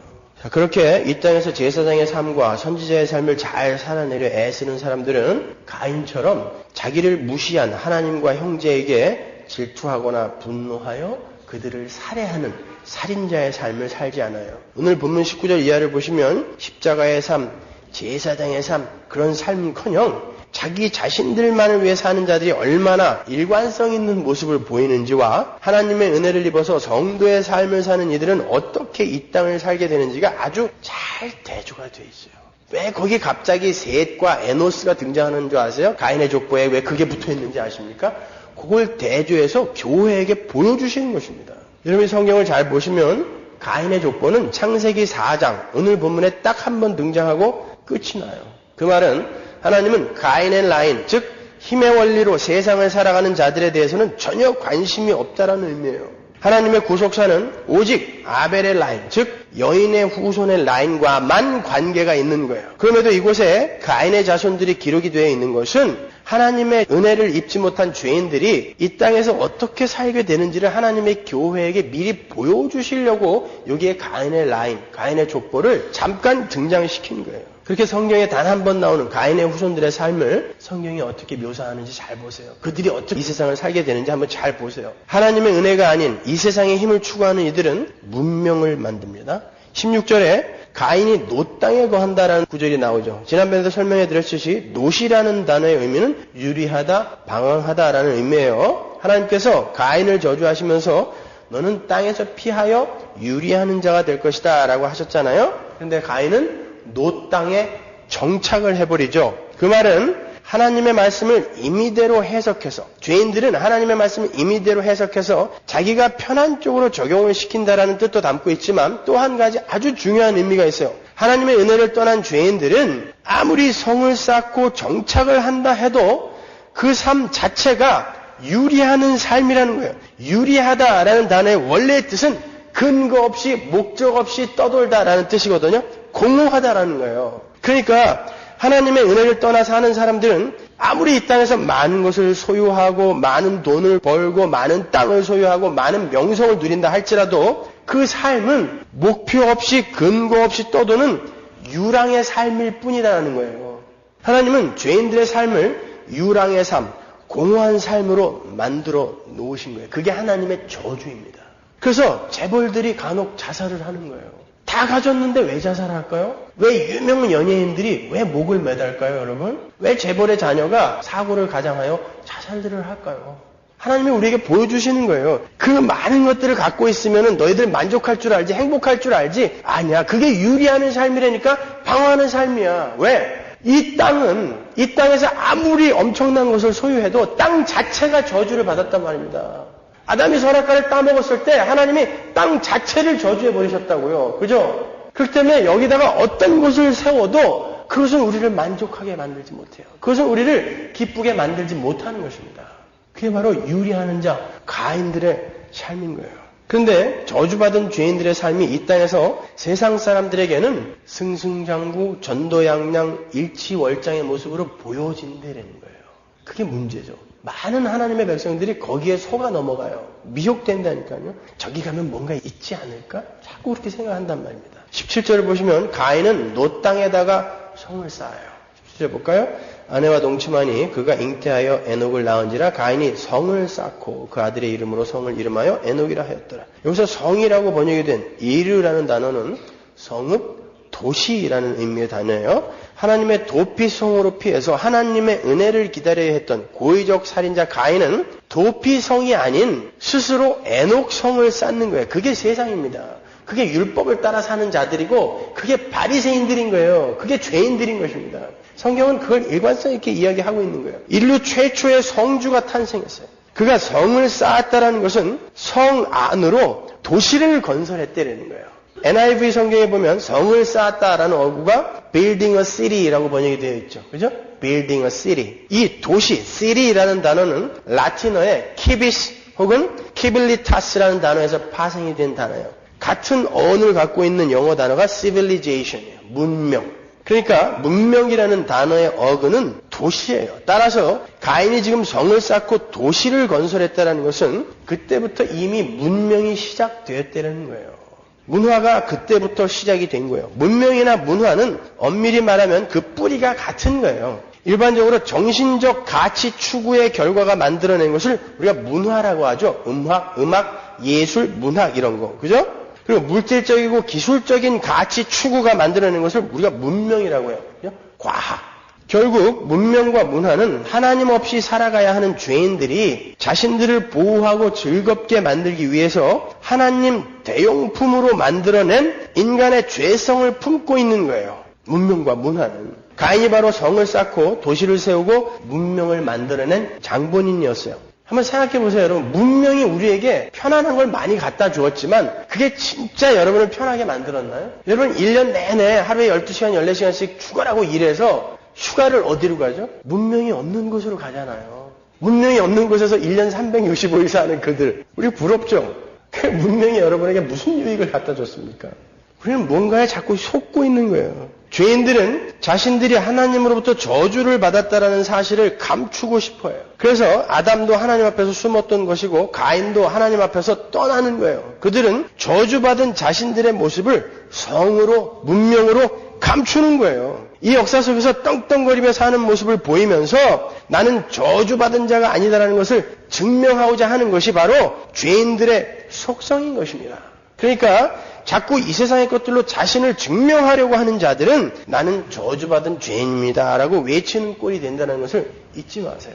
자, 그렇게 이 땅에서 제사장의 삶과 선지자의 삶을 잘 살아내려 애쓰는 사람들은 가인처럼 자기를 무시한 하나님과 형제에게 질투하거나 분노하여 그들을 살해하는 살인자의 삶을 살지 않아요. 오늘 본문 19절 이하를 보시면 십자가의 삶, 제사장의 삶, 그런 삶은커녕 자기 자신들만을 위해 사는 자들이 얼마나 일관성 있는 모습을 보이는지와 하나님의 은혜를 입어서 성도의 삶을 사는 이들은 어떻게 이 땅을 살게 되는지가 아주 잘 대조가 되어 있어요. 왜 거기 갑자기 셋과 에노스가 등장하는 줄 아세요? 가인의 족보에 왜 그게 붙어 있는지 아십니까? 그걸 대조해서 교회에게 보여주시는 것입니다. 여러분이 성경을 잘 보시면 가인의 족보는 창세기 4장 오늘 본문에 딱 한 번 등장하고 끝이 나요. 그 말은 하나님은 가인의 라인, 즉 힘의 원리로 세상을 살아가는 자들에 대해서는 전혀 관심이 없다라는 의미예요. 하나님의 구속사는 오직 아벨의 라인, 즉 여인의 후손의 라인과만 관계가 있는 거예요. 그럼에도 이곳에 가인의 자손들이 기록이 되어 있는 것은 하나님의 은혜를 입지 못한 죄인들이 이 땅에서 어떻게 살게 되는지를 하나님의 교회에게 미리 보여주시려고 여기에 가인의 라인, 가인의 족보를 잠깐 등장시킨 거예요. 그렇게 성경에 단 한 번 나오는 가인의 후손들의 삶을 성경이 어떻게 묘사하는지 잘 보세요. 그들이 어떻게 이 세상을 살게 되는지 한번 잘 보세요. 하나님의 은혜가 아닌 이 세상의 힘을 추구하는 이들은 문명을 만듭니다. 16절에 가인이 놋 땅에 거한다라는 구절이 나오죠. 지난번에도 설명해 드렸듯이 놋이라는 단어의 의미는 유리하다, 방황하다라는 의미예요. 하나님께서 가인을 저주하시면서 너는 땅에서 피하여 유리하는 자가 될 것이다 라고 하셨잖아요. 그런데 가인은 놋 땅에 정착을 해버리죠. 그 말은 하나님의 말씀을 임의대로 해석해서 죄인들은 하나님의 말씀을 임의대로 해석해서 자기가 편한 쪽으로 적용을 시킨다라는 뜻도 담고 있지만 또 한 가지 아주 중요한 의미가 있어요. 하나님의 은혜를 떠난 죄인들은 아무리 성을 쌓고 정착을 한다 해도 그 삶 자체가 유리하는 삶이라는 거예요. 유리하다라는 단어의 원래의 뜻은 근거 없이 목적 없이 떠돌다라는 뜻이거든요. 공허하다라는 거예요. 그러니까 하나님의 은혜를 떠나 사는 사람들은 아무리 이 땅에서 많은 것을 소유하고 많은 돈을 벌고 많은 땅을 소유하고 많은 명성을 누린다 할지라도 그 삶은 목표 없이 근거 없이 떠도는 유랑의 삶일 뿐이라는 거예요. 하나님은 죄인들의 삶을 유랑의 삶, 공허한 삶으로 만들어 놓으신 거예요. 그게 하나님의 저주입니다. 그래서 재벌들이 간혹 자살을 하는 거예요. 다 가졌는데 왜 자살할까요? 왜 유명 연예인들이 왜 목을 매달까요, 여러분? 왜 재벌의 자녀가 사고를 가장하여 자살들을 할까요? 하나님이 우리에게 보여주시는 거예요. 그 많은 것들을 갖고 있으면 너희들 만족할 줄 알지, 행복할 줄 알지? 아니야. 그게 유리하는 삶이라니까 방황하는 삶이야. 왜? 이 땅에서 아무리 엄청난 것을 소유해도 땅 자체가 저주를 받았단 말입니다. 아담이 선악과를 따먹었을 때 하나님이 땅 자체를 저주해 버리셨다고요. 그죠? 그렇기 때문에 여기다가 어떤 것을 세워도 그것은 우리를 만족하게 만들지 못해요. 그것은 우리를 기쁘게 만들지 못하는 것입니다. 그게 바로 유리하는 자, 가인들의 삶인 거예요. 그런데 저주받은 죄인들의 삶이 이 땅에서 세상 사람들에게는 승승장구, 전도양양, 일치월장의 모습으로 보여진다는 거예요. 그게 문제죠. 많은 하나님의 백성들이 거기에 속아 넘어가요. 미혹된다니까요. 저기 가면 뭔가 있지 않을까? 자꾸 그렇게 생각한단 말입니다. 17절을 보시면 가인은 놋 땅에다가 성을 쌓아요. 17절 볼까요? 아내와 동침하니 그가 잉태하여 에녹을 낳은지라 가인이 성을 쌓고 그 아들의 이름으로 성을 이름하여 에녹이라 하였더라. 여기서 성이라고 번역이 된 이르라는 단어는 성읍, 도시라는 의미의 단어예요. 하나님의 도피성으로 피해서 하나님의 은혜를 기다려야 했던 고의적 살인자 가인은 도피성이 아닌 스스로 에녹성을 쌓는 거예요. 그게 세상입니다. 그게 율법을 따라 사는 자들이고 그게 바리새인들인 거예요. 그게 죄인들인 것입니다. 성경은 그걸 일관성 있게 이야기하고 있는 거예요. 인류 최초의 성주가 탄생했어요. 그가 성을 쌓았다라는 것은 성 안으로 도시를 건설했다는 거예요. NIV 성경에 보면 성을 쌓았다라는 어구가 building a city라고 번역이 되어 있죠. 그죠? building a city. 이 도시, city라는 단어는 라틴어의 키비스 혹은 키빌리타스라는 단어에서 파생이 된 단어예요. 같은 어원을 갖고 있는 영어 단어가 civilization이에요. 문명. 그러니까 문명이라는 단어의 어근은 도시예요. 따라서 가인이 지금 성을 쌓고 도시를 건설했다는 것은 그때부터 이미 문명이 시작되었다는 거예요. 문화가 그때부터 시작이 된 거예요. 문명이나 문화는 엄밀히 말하면 그 뿌리가 같은 거예요. 일반적으로 정신적 가치 추구의 결과가 만들어낸 것을 우리가 문화라고 하죠. 음악, 예술, 문학 이런 거. 그죠? 그리고 물질적이고 기술적인 가치 추구가 만들어낸 것을 우리가 문명이라고 해요. 그죠? 과학. 결국 문명과 문화는 하나님 없이 살아가야 하는 죄인들이 자신들을 보호하고 즐겁게 만들기 위해서 하나님 대용품으로 만들어낸 인간의 죄성을 품고 있는 거예요. 문명과 문화는. 가인이 바로 성을 쌓고 도시를 세우고 문명을 만들어낸 장본인이었어요. 한번 생각해 보세요, 여러분. 문명이 우리에게 편안한 걸 많이 갖다 주었지만 그게 진짜 여러분을 편하게 만들었나요? 여러분 1년 내내 하루에 12시간, 14시간씩 죽어라고 일해서 휴가를 어디로 가죠? 문명이 없는 곳으로 가잖아요. 문명이 없는 곳에서 1년 365일 사는 그들. 우리 부럽죠? 그 문명이 여러분에게 무슨 유익을 갖다 줬습니까? 우리는 뭔가에 자꾸 속고 있는 거예요. 죄인들은 자신들이 하나님으로부터 저주를 받았다라는 사실을 감추고 싶어요. 그래서 아담도 하나님 앞에서 숨었던 것이고 가인도 하나님 앞에서 떠나는 거예요. 그들은 저주받은 자신들의 모습을 성으로, 문명으로 감추는 거예요. 이 역사 속에서 떵떵거리며 사는 모습을 보이면서 나는 저주받은 자가 아니다라는 것을 증명하고자 하는 것이 바로 죄인들의 속성인 것입니다. 그러니까 자꾸 이 세상의 것들로 자신을 증명하려고 하는 자들은 나는 저주받은 죄인입니다 라고 외치는 꼴이 된다는 것을 잊지 마세요.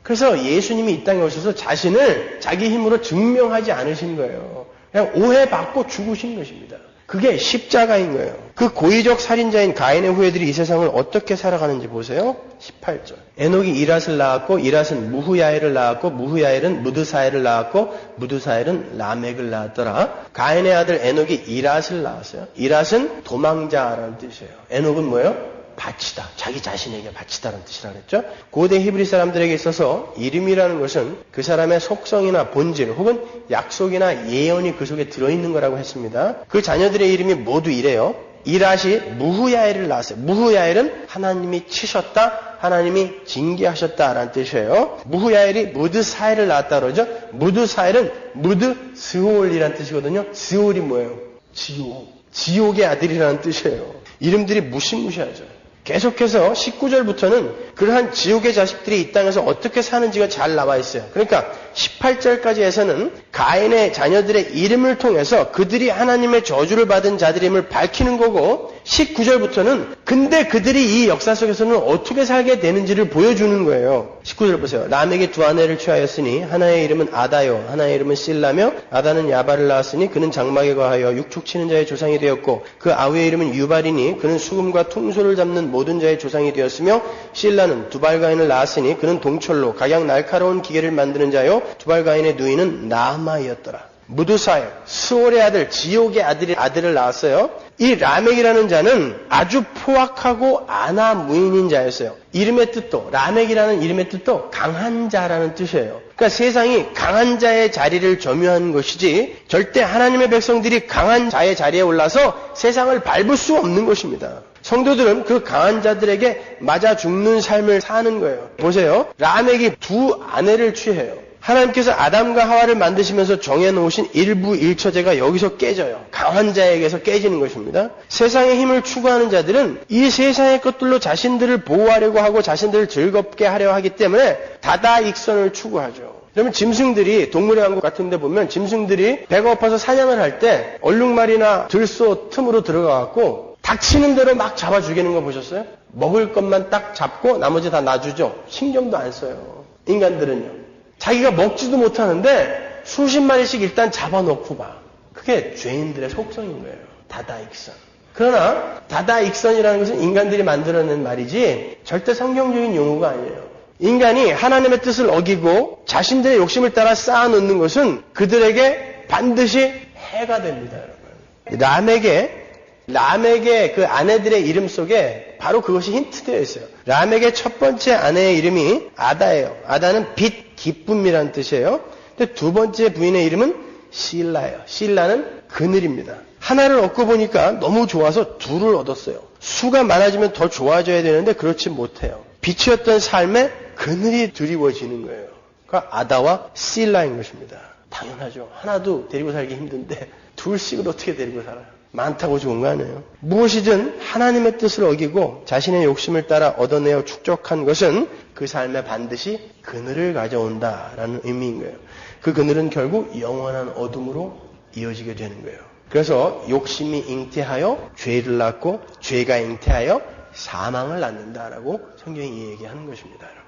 그래서 예수님이 이 땅에 오셔서 자신을 자기 힘으로 증명하지 않으신 거예요. 그냥 오해받고 죽으신 것입니다. 그게 십자가인 거예요. 그 고의적 살인자인 가인의 후예들이 이 세상을 어떻게 살아가는지 보세요. 18절. 에녹이 이랏을 낳았고 이랏은 무후야엘을 낳았고 무후야엘은 무드사엘을 낳았고 무드사엘은 라멕을 낳았더라. 가인의 아들 에녹이 이랏을 낳았어요. 이랏은 도망자라는 뜻이에요. 에녹은 뭐예요? 바치다. 자기 자신에게 바치다라는 뜻이라 그랬죠. 고대 히브리 사람들에게 있어서 이름이라는 것은 그 사람의 속성이나 본질 혹은 약속이나 예언이 그 속에 들어있는 거라고 했습니다. 그 자녀들의 이름이 모두 이래요. 이랏이 무후야엘을 낳았어요. 무후야엘은 하나님이 치셨다, 하나님이 징계하셨다라는 뜻이에요. 무후야엘이 무드사엘을 낳았다 그러죠. 무드사엘은 무드스올이라는 뜻이거든요. 스올이 뭐예요? 지옥. 지옥의 아들이라는 뜻이에요. 이름들이 무시무시하죠. 계속해서 19절부터는 그러한 지옥의 자식들이 이 땅에서 어떻게 사는지가 잘 나와 있어요. 그러니까 18절까지에서는 가인의 자녀들의 이름을 통해서 그들이 하나님의 저주를 받은 자들임을 밝히는 거고 19절부터는 근데 그들이 이 역사 속에서는 어떻게 살게 되는지를 보여주는 거예요. 19절 보세요. 라멕이 두 아내를 취하였으니 하나의 이름은 아다요 하나의 이름은 실라며 아다는 야발을 낳았으니 그는 장막에 거하여 육축 치는 자의 조상이 되었고 그 아우의 이름은 유발이니 그는 수금과 퉁소를 잡는 모든 자의 조상이 되었으며 실라는 두발가인을 낳았으니 그는 동철로 각양 날카로운 기계를 만드는 자요 두발가인의 누이는 나아마이었더라. 무드사엘, 스올의 아들, 지옥의 아들을 낳았어요. 이 라멕이라는 자는 아주 포악하고 아나무인인 자였어요. 이름의 뜻도, 라멕이라는 이름의 뜻도 강한 자라는 뜻이에요. 그러니까 세상이 강한 자의 자리를 점유한 것이지 절대 하나님의 백성들이 강한 자의 자리에 올라서 세상을 밟을 수 없는 것입니다. 성도들은 그 강한 자들에게 맞아 죽는 삶을 사는 거예요. 보세요. 라멕이 두 아내를 취해요. 하나님께서 아담과 하와를 만드시면서 정해놓으신 일부 일처제가 여기서 깨져요. 강한 자에게서 깨지는 것입니다. 세상의 힘을 추구하는 자들은 이 세상의 것들로 자신들을 보호하려고 하고 자신들을 즐겁게 하려 하기 때문에 다다익선을 추구하죠. 그러면 짐승들이 동물의 왕국 같은 데 보면 짐승들이 배가 고파서 사냥을 할 때 얼룩말이나 들소 틈으로 들어가갖고 닥치는 대로 막 잡아 죽이는 거 보셨어요? 먹을 것만 딱 잡고 나머지 다 놔주죠. 신경도 안 써요. 인간들은요. 자기가 먹지도 못하는데 수십 마리씩 일단 잡아놓고 봐. 그게 죄인들의 속성인 거예요. 다다익선. 그러나 다다익선이라는 것은 인간들이 만들어낸 말이지 절대 성경적인 용어가 아니에요. 인간이 하나님의 뜻을 어기고 자신들의 욕심을 따라 쌓아놓는 것은 그들에게 반드시 해가 됩니다. 여러분. 라멕의 그 아내들의 이름 속에 바로 그것이 힌트되어 있어요. 라멕의 첫 번째 아내의 이름이 아다예요. 아다는 빛, 기쁨이라는 뜻이에요. 근데 두 번째 부인의 이름은 실라예요. 실라는 그늘입니다. 하나를 얻고 보니까 너무 좋아서 둘을 얻었어요. 수가 많아지면 더 좋아져야 되는데 그렇지 못해요. 빛이었던 삶에 그늘이 드리워지는 거예요. 그러니까 아다와 실라인 것입니다. 당연하죠. 하나도 데리고 살기 힘든데 둘씩을 어떻게 데리고 살아요? 많다고 좋은 거 아니에요. 무엇이든 하나님의 뜻을 어기고 자신의 욕심을 따라 얻어내어 축적한 것은 그 삶에 반드시 그늘을 가져온다라는 의미인 거예요. 그 그늘은 결국 영원한 어둠으로 이어지게 되는 거예요. 그래서 욕심이 잉태하여 죄를 낳고 죄가 잉태하여 사망을 낳는다라고 성경이 얘기하는 것입니다, 여러분.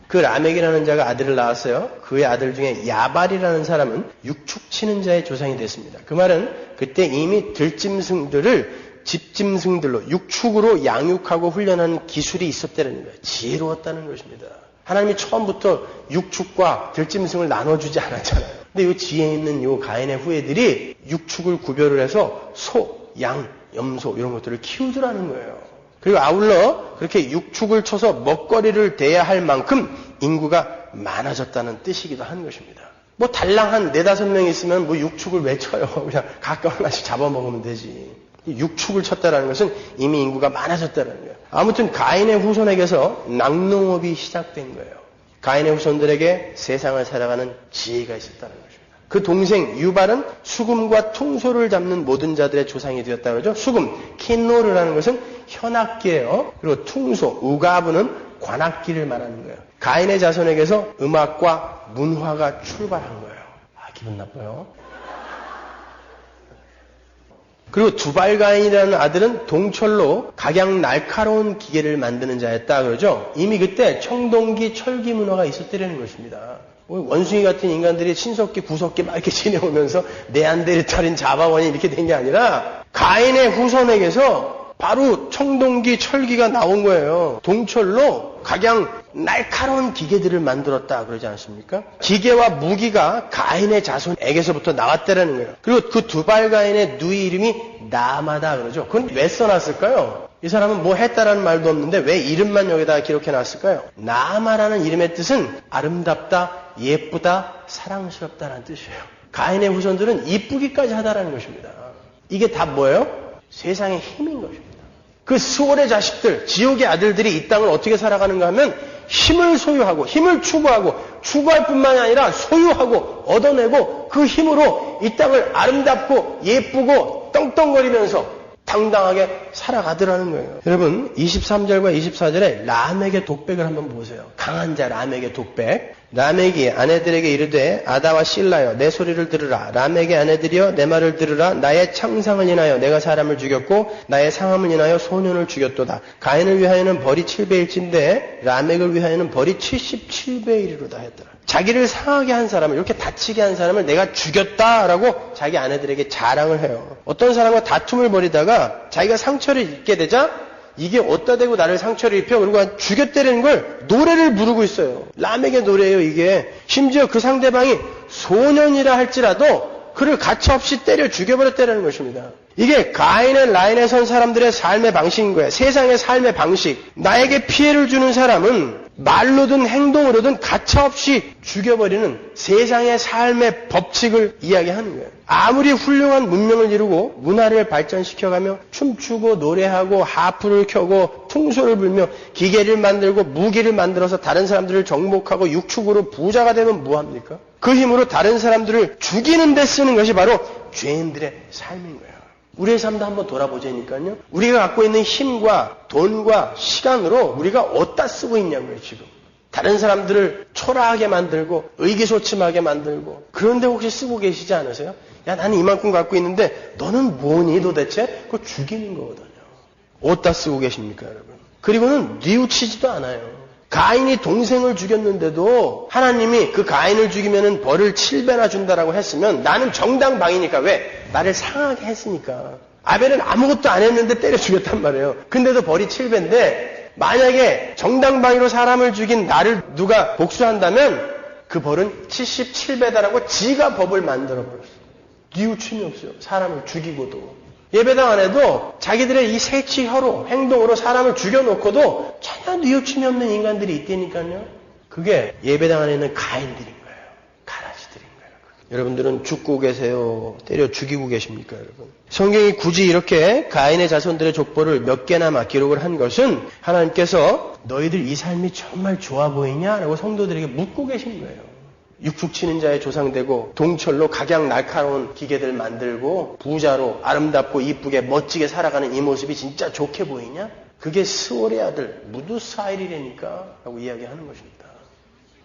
그 라멕이라는 자가 아들을 낳았어요. 그의 아들 중에 야발이라는 사람은 육축 치는 자의 조상이 됐습니다. 그 말은 그때 이미 들짐승들을 집짐승들로 육축으로 양육하고 훈련하는 기술이 있었다는 거예요. 지혜로웠다는 것입니다. 하나님이 처음부터 육축과 들짐승을 나눠주지 않았잖아요. 근데 이 지혜 있는 이 가인의 후예들이 육축을 구별을 해서 소, 양, 염소 이런 것들을 키우더라는 거예요. 그리고 아울러 그렇게 육축을 쳐서 먹거리를 대야 할 만큼 인구가 많아졌다는 뜻이기도 한 것입니다. 뭐 달랑 한 4-5명 있으면 뭐 육축을 왜 쳐요? 그냥 가끔 하나씩 잡아먹으면 되지. 육축을 쳤다라는 것은 이미 인구가 많아졌다는 거예요. 아무튼 가인의 후손에게서 낙농업이 시작된 거예요. 가인의 후손들에게 세상을 살아가는 지혜가 있었다는 것입니다. 그 동생 유발은 수금과 퉁소를 잡는 모든 자들의 조상이 되었다 그러죠. 수금, 킨노르라는 것은 현악기예요. 그리고 퉁소, 우가부는 관악기를 말하는 거예요. 가인의 자손에게서 음악과 문화가 출발한 거예요. 기분 나빠요. 그리고 두발가인이라는 아들은 동철로 각양 날카로운 기계를 만드는 자였다 그러죠. 이미 그때 청동기 철기 문화가 있었다는 것입니다. 원숭이 같은 인간들이 신석기, 구석기 막 이렇게 지내오면서 네안데르탈인 자바원이 이렇게 된 게 아니라 가인의 후손에게서 바로 청동기, 철기가 나온 거예요. 동철로 각양 날카로운 기계들을 만들었다 그러지 않습니까? 기계와 무기가 가인의 자손에게서부터 나왔다라는 거예요. 그리고 그 두발가인의 누이 이름이 나마다 그러죠. 그건 왜 써놨을까요? 이 사람은 뭐 했다라는 말도 없는데 왜 이름만 여기다가 기록해놨을까요? 나마라는 이름의 뜻은 아름답다, 예쁘다, 사랑스럽다라는 뜻이에요. 가인의 후손들은 이쁘기까지 하다라는 것입니다. 이게 다 뭐예요? 세상의 힘인 것입니다. 그 스월의 자식들, 지옥의 아들들이 이 땅을 어떻게 살아가는가 하면 힘을 소유하고 힘을 추구하고 추구할 뿐만이 아니라 소유하고 얻어내고 그 힘으로 이 땅을 아름답고 예쁘고 떵떵거리면서 당당하게 살아가더라는 거예요. 여러분 23절과 24절에 라멕의 독백을 한번 보세요. 강한 자 라멕의 독백. 라멕이 아내들에게 이르되 아다와 실라여 내 소리를 들으라. 라멕의 아내들이여 내 말을 들으라. 나의 창상을 인하여 내가 사람을 죽였고 나의 상함을 인하여 소년을 죽였도다. 가인을 위하여는 벌이 7배일진데 라멕을 위하여는 벌이 77배이리로다 했더라. 자기를 상하게 한 사람을, 이렇게 다치게 한 사람을 내가 죽였다라고 자기 아내들에게 자랑을 해요. 어떤 사람과 다툼을 벌이다가 자기가 상처를 입게 되자 이게 어디다 대고 나를 상처를 입혀? 그리고 죽였다는 걸 노래를 부르고 있어요. 라멕의 노래예요, 이게. 심지어 그 상대방이 소년이라 할지라도 그를 가차없이 때려 죽여버렸다는 것입니다. 이게 가인의 라인에 선 사람들의 삶의 방식인 거예요. 세상의 삶의 방식. 나에게 피해를 주는 사람은 말로든 행동으로든 가차없이 죽여버리는 세상의 삶의 법칙을 이야기하는 거예요. 아무리 훌륭한 문명을 이루고 문화를 발전시켜가며 춤추고 노래하고 하프를 켜고 퉁소를 불며 기계를 만들고 무기를 만들어서 다른 사람들을 정복하고 육축으로 부자가 되면 뭐합니까? 그 힘으로 다른 사람들을 죽이는 데 쓰는 것이 바로 죄인들의 삶인 거예요. 우리의 삶도 한번 돌아보자니까요. 우리가 갖고 있는 힘과 돈과 시간으로 우리가 어디다 쓰고 있냐고요, 지금. 다른 사람들을 초라하게 만들고 의기소침하게 만들고 그런데 혹시 쓰고 계시지 않으세요? 야, 나는 이만큼 갖고 있는데 너는 뭐니 도대체? 그거 죽이는 거거든요. 어디다 쓰고 계십니까, 여러분? 그리고는 뉘우치지도 않아요. 가인이 동생을 죽였는데도 하나님이 그 가인을 죽이면 벌을 7배나 준다라고 했으면 나는 정당방위니까. 왜? 나를 상하게 했으니까. 아벨은 아무것도 안 했는데 때려 죽였단 말이에요. 근데도 벌이 7배인데 만약에 정당방위로 사람을 죽인 나를 누가 복수한다면 그 벌은 77배다라고 지가 법을 만들어버렸어요. 뉘우침이 없어요. 사람을 죽이고도. 예배당 안에도 자기들의 이 색치혀로 행동으로 사람을 죽여놓고도 전혀 뉘우침이 없는 인간들이 있다니까요. 그게 예배당 안에 있는 가인들인 거예요. 가라지들인 거예요. 여러분들은 죽고 계세요? 때려 죽이고 계십니까, 여러분? 성경이 굳이 이렇게 가인의 자손들의 족보를 몇 개나마 기록을 한 것은 하나님께서 너희들 이 삶이 정말 좋아 보이냐? 라고 성도들에게 묻고 계신 거예요. 육축 치는 자의 조상되고 동철로 각양 날카로운 기계들 만들고 부자로 아름답고 이쁘게 멋지게 살아가는 이 모습이 진짜 좋게 보이냐? 그게 스월의 아들 무두사일이라니까 라고 이야기하는 것입니다.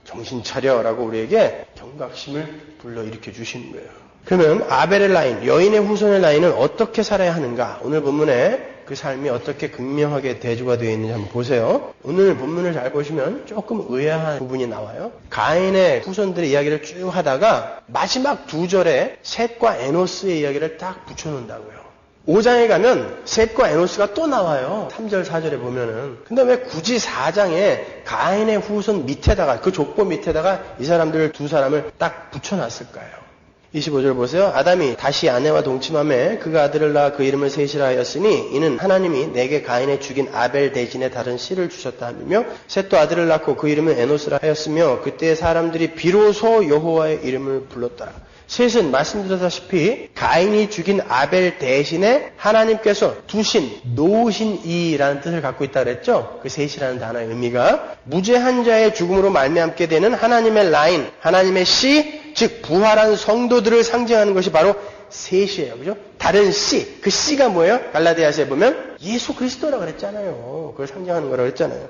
정신 차려라고 우리에게 경각심을 불러일으켜 주시는 거예요. 그러면 아벨의 라인, 여인의 후손의 라인은 어떻게 살아야 하는가? 오늘 본문에 그 삶이 어떻게 극명하게 대조가 되어 있는지 한번 보세요. 오늘 본문을 잘 보시면 조금 의아한 부분이 나와요. 가인의 후손들의 이야기를 쭉 하다가 마지막 두 절에 셋과 에노스의 이야기를 딱 붙여놓는다고요. 5장에 가면 셋과 에노스가 또 나와요. 3절, 4절에 보면은. 근데 왜 굳이 4장에 가인의 후손 밑에다가, 그 족보 밑에다가 이 사람들 두 사람을 딱 붙여놨을까요? 25절 보세요. 아담이 다시 아내와 동침하며 그가 아들을 낳아 그 이름을 셋이라 하였으니 이는 하나님이 내게 가인의 죽인 아벨 대신에 다른 씨를 주셨다 하며 셋도 아들을 낳고 그 이름은 에노스라 하였으며 그때 사람들이 비로소 여호와의 이름을 불렀더라. 셋은 말씀드렸다시피 가인이 죽인 아벨 대신에 하나님께서 두신, 놓으신 이라는 뜻을 갖고 있다 그랬죠. 그 셋이라는 단어의 의미가 무죄한 자의 죽음으로 말미암게 되는 하나님의 라인, 하나님의 씨, 즉 부활한 성도들을 상징하는 것이 바로 셋이에요. 그죠? 다른 씨, 그 씨가 뭐예요? 갈라디아서에 보면 예수 그리스도라고 그랬잖아요. 그걸 상징하는 거라고 그랬잖아요.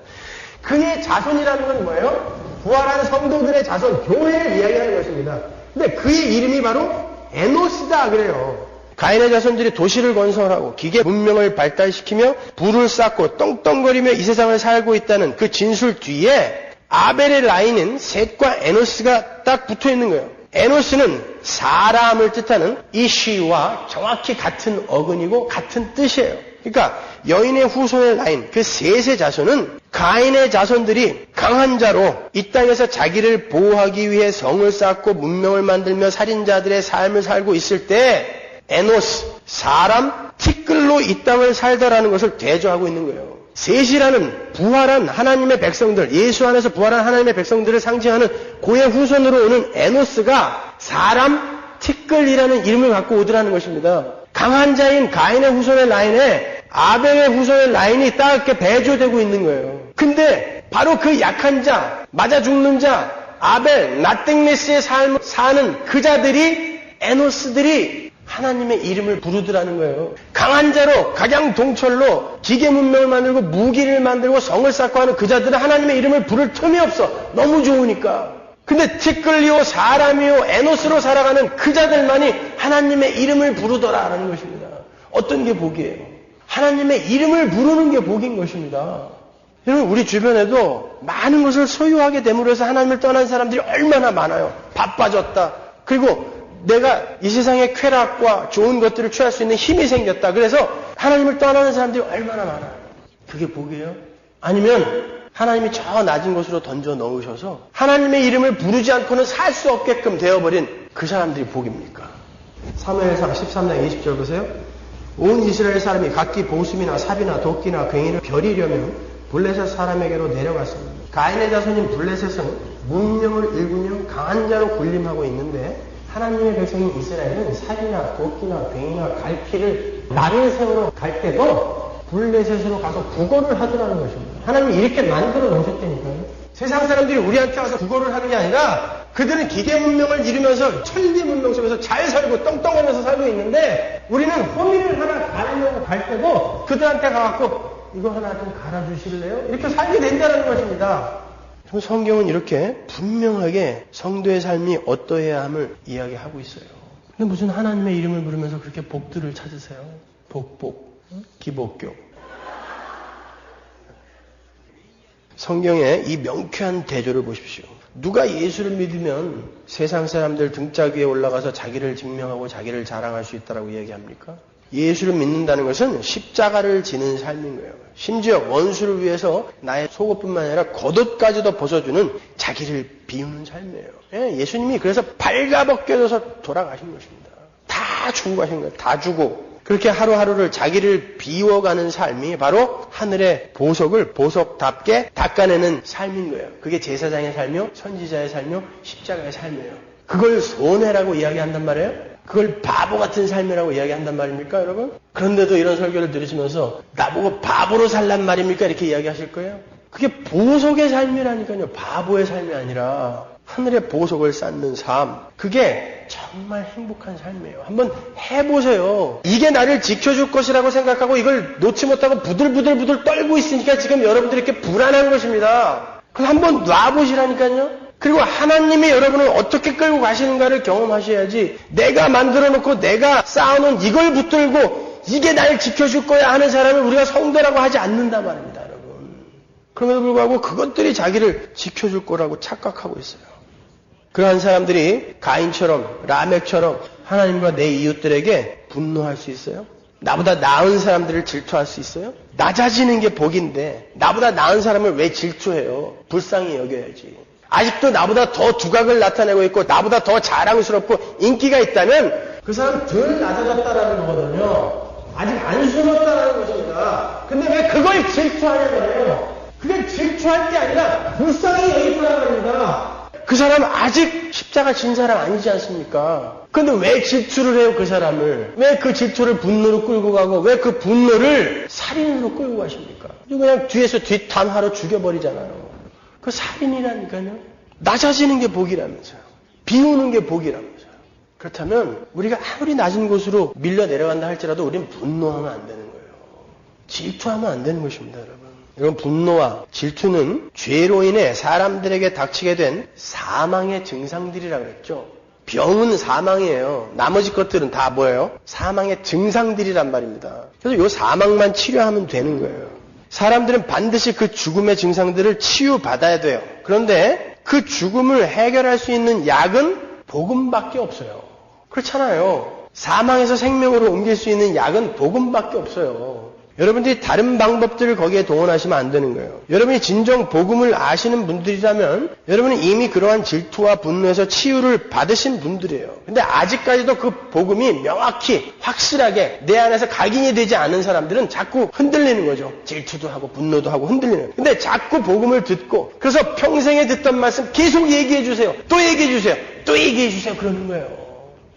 그의 자손이라는 건 뭐예요? 부활한 성도들의 자손, 교회를 이야기하는 것입니다. 근데 그의 이름이 바로 에노스다 그래요. 가인의 자손들이 도시를 건설하고 기계 문명을 발달시키며 불을 쌓고 떵떵거리며 이 세상을 살고 있다는 그 진술 뒤에 아벨의 라인인 셋과 에노스가 딱 붙어있는 거예요. 에노스는 사람을 뜻하는 이쉬와 정확히 같은 어근이고 같은 뜻이에요. 그러니까 여인의 후손의 라인, 그 셋의 자손은 가인의 자손들이 강한 자로 이 땅에서 자기를 보호하기 위해 성을 쌓고 문명을 만들며 살인자들의 삶을 살고 있을 때 에노스, 사람, 티끌로 이 땅을 살다라는 것을 대조하고 있는 거예요. 셋이라는 부활한 하나님의 백성들, 예수 안에서 부활한 하나님의 백성들을 상징하는 고의 후손으로 오는 에노스가 사람, 티끌이라는 이름을 갖고 오더라는 것입니다. 강한 자인 가인의 후손의 라인에 아벨의 후손의 라인이 딱 이렇게 대조되고 있는 거예요. 근데 바로 그 약한 자, 맞아 죽는 자, 아벨, 나땡메스의 삶을 사는 그 자들이, 에노스들이 하나님의 이름을 부르더라는 거예요. 강한 자로, 각양동철로 기계 문명을 만들고 무기를 만들고 성을 쌓고 하는 그 자들은 하나님의 이름을 부를 틈이 없어. 너무 좋으니까. 근데 티끌리오 사람이요 에노스로 살아가는 그 자들만이 하나님의 이름을 부르더라라는 것입니다. 어떤 게 복이에요? 하나님의 이름을 부르는 게 복인 것입니다. 여러분 우리 주변에도 많은 것을 소유하게 됨으로 해서 하나님을 떠난 사람들이 얼마나 많아요. 바빠졌다. 그리고 내가 이 세상의 쾌락과 좋은 것들을 취할 수 있는 힘이 생겼다. 그래서 하나님을 떠나는 사람들이 얼마나 많아요. 그게 복이에요? 아니면 하나님이 저 낮은 곳으로 던져 넣으셔서 하나님의 이름을 부르지 않고는 살 수 없게끔 되어버린 그 사람들이 복입니까? 사무엘상 13장 20절 보세요. 온 이스라엘 사람이 각기 보습이나 삽이나 도끼나 괭이를 벼리려면 블레셋 사람에게로 내려갔습니다. 가인의 자손인 블레셋은 문명을 일구며 강한 자로 군림하고 있는데 하나님의 백성인 이스라엘은 삽이나 도끼나 괭이나 갈피를 나를 세우러 갈 때도 블레셋으로 가서 구걸을 하더라는 것입니다. 하나님이 이렇게 만들어 놓으셨다니까요. 세상 사람들이 우리한테 와서 구걸을 하는 게 아니라 그들은 기계 문명을 이루면서 천지 문명 속에서 잘 살고 떵떵하면서 살고 있는데 우리는 호미를 하나 갈려고 갈 때도 그들한테 가갖고 이거 하나 좀 갈아주실래요? 이렇게 살게 된다는 것입니다. 성경은 이렇게 분명하게 성도의 삶이 어떠해야 함을 이야기하고 있어요. 근데 무슨 하나님의 이름을 부르면서 그렇게 복들을 찾으세요? 기복교. 성경의 이 명쾌한 대조를 보십시오. 누가 예수를 믿으면 세상 사람들 등짝 위에 올라가서 자기를 증명하고 자기를 자랑할 수 있다라고 이야기합니까? 예수를 믿는다는 것은 십자가를 지는 삶인 거예요. 심지어 원수를 위해서 나의 속옷뿐만 아니라 겉옷까지도 벗어주는 자기를 비우는 삶이에요. 예수님이 그래서 발가벗겨져서 돌아가신 것입니다. 다 주고 가신 거예요. 다 주고. 그렇게 하루하루를 자기를 비워가는 삶이 바로 하늘의 보석을 보석답게 닦아내는 삶인 거예요. 그게 제사장의 삶이요, 선지자의 삶이요, 십자가의 삶이에요. 그걸 손해라고 이야기한단 말이에요? 그걸 바보 같은 삶이라고 이야기한단 말입니까, 여러분? 그런데도 이런 설교를 들으시면서 나보고 바보로 살란 말입니까? 이렇게 이야기하실 거예요? 그게 보석의 삶이라니까요. 바보의 삶이 아니라 하늘의 보석을 쌓는 삶. 그게 정말 행복한 삶이에요. 한번 해보세요. 이게 나를 지켜줄 것이라고 생각하고 이걸 놓지 못하고 부들부들 떨고 있으니까 지금 여러분들이 이렇게 불안한 것입니다. 그럼 한번 놔보시라니까요. 그리고 하나님이 여러분을 어떻게 끌고 가시는가를 경험하셔야지 내가 만들어 놓고 내가 쌓아놓은 이걸 붙들고 이게 날 지켜줄 거야 하는 사람을 우리가 성도라고 하지 않는단 말입니다, 여러분. 그럼에도 불구하고 그것들이 자기를 지켜줄 거라고 착각하고 있어요. 그러한 사람들이 가인처럼 라멕처럼 하나님과 내 이웃들에게 분노할 수 있어요? 나보다 나은 사람들을 질투할 수 있어요? 낮아지는 게 복인데 나보다 나은 사람을 왜 질투해요? 불쌍히 여겨야지. 아직도 나보다 더 두각을 나타내고 있고 나보다 더 자랑스럽고 인기가 있다면 그 사람 덜 낮아졌다라는 거거든요. 아직 안 숨었다라는 것입니다. 근데 왜 그걸 질투하냐고요? 그게 질투할 게 아니라 불쌍히 여길 거란 말입니다. 그 사람 아직 십자가 진 사람 아니지 않습니까? 근데 왜 질투를 해요, 그 사람을? 왜 그 질투를 분노로 끌고 가고 왜 그 분노를 살인으로 끌고 가십니까? 그냥 뒤에서 뒷담화로 죽여버리잖아요. 그 살인이라니까요. 낮아지는 게 복이라면서요. 비우는 게 복이라면서요. 그렇다면 우리가 아무리 낮은 곳으로 밀려 내려간다 할지라도 우리는 분노하면 안 되는 거예요. 질투하면 안 되는 것입니다, 여러분. 이런 분노와 질투는 죄로 인해 사람들에게 닥치게 된 사망의 증상들이라고 했죠. 병은 사망이에요. 나머지 것들은 다 뭐예요? 사망의 증상들이란 말입니다. 그래서 이 사망만 치료하면 되는 거예요. 사람들은 반드시 그 죽음의 증상들을 치유받아야 돼요. 그런데 그 죽음을 해결할 수 있는 약은 복음밖에 없어요. 그렇잖아요. 사망에서 생명으로 옮길 수 있는 약은 복음밖에 없어요. 여러분들이 다른 방법들을 거기에 동원하시면 안 되는 거예요. 여러분이 진정 복음을 아시는 분들이라면 여러분은 이미 그러한 질투와 분노에서 치유를 받으신 분들이에요. 근데 아직까지도 그 복음이 명확히 확실하게 내 안에서 각인이 되지 않은 사람들은 자꾸 흔들리는 거죠. 질투도 하고 분노도 하고 흔들리는 거예요. 근데 자꾸 복음을 듣고 그래서 평생에 듣던 말씀 계속 얘기해 주세요. 또 얘기해 주세요. 또 얘기해 주세요. 그러는 거예요.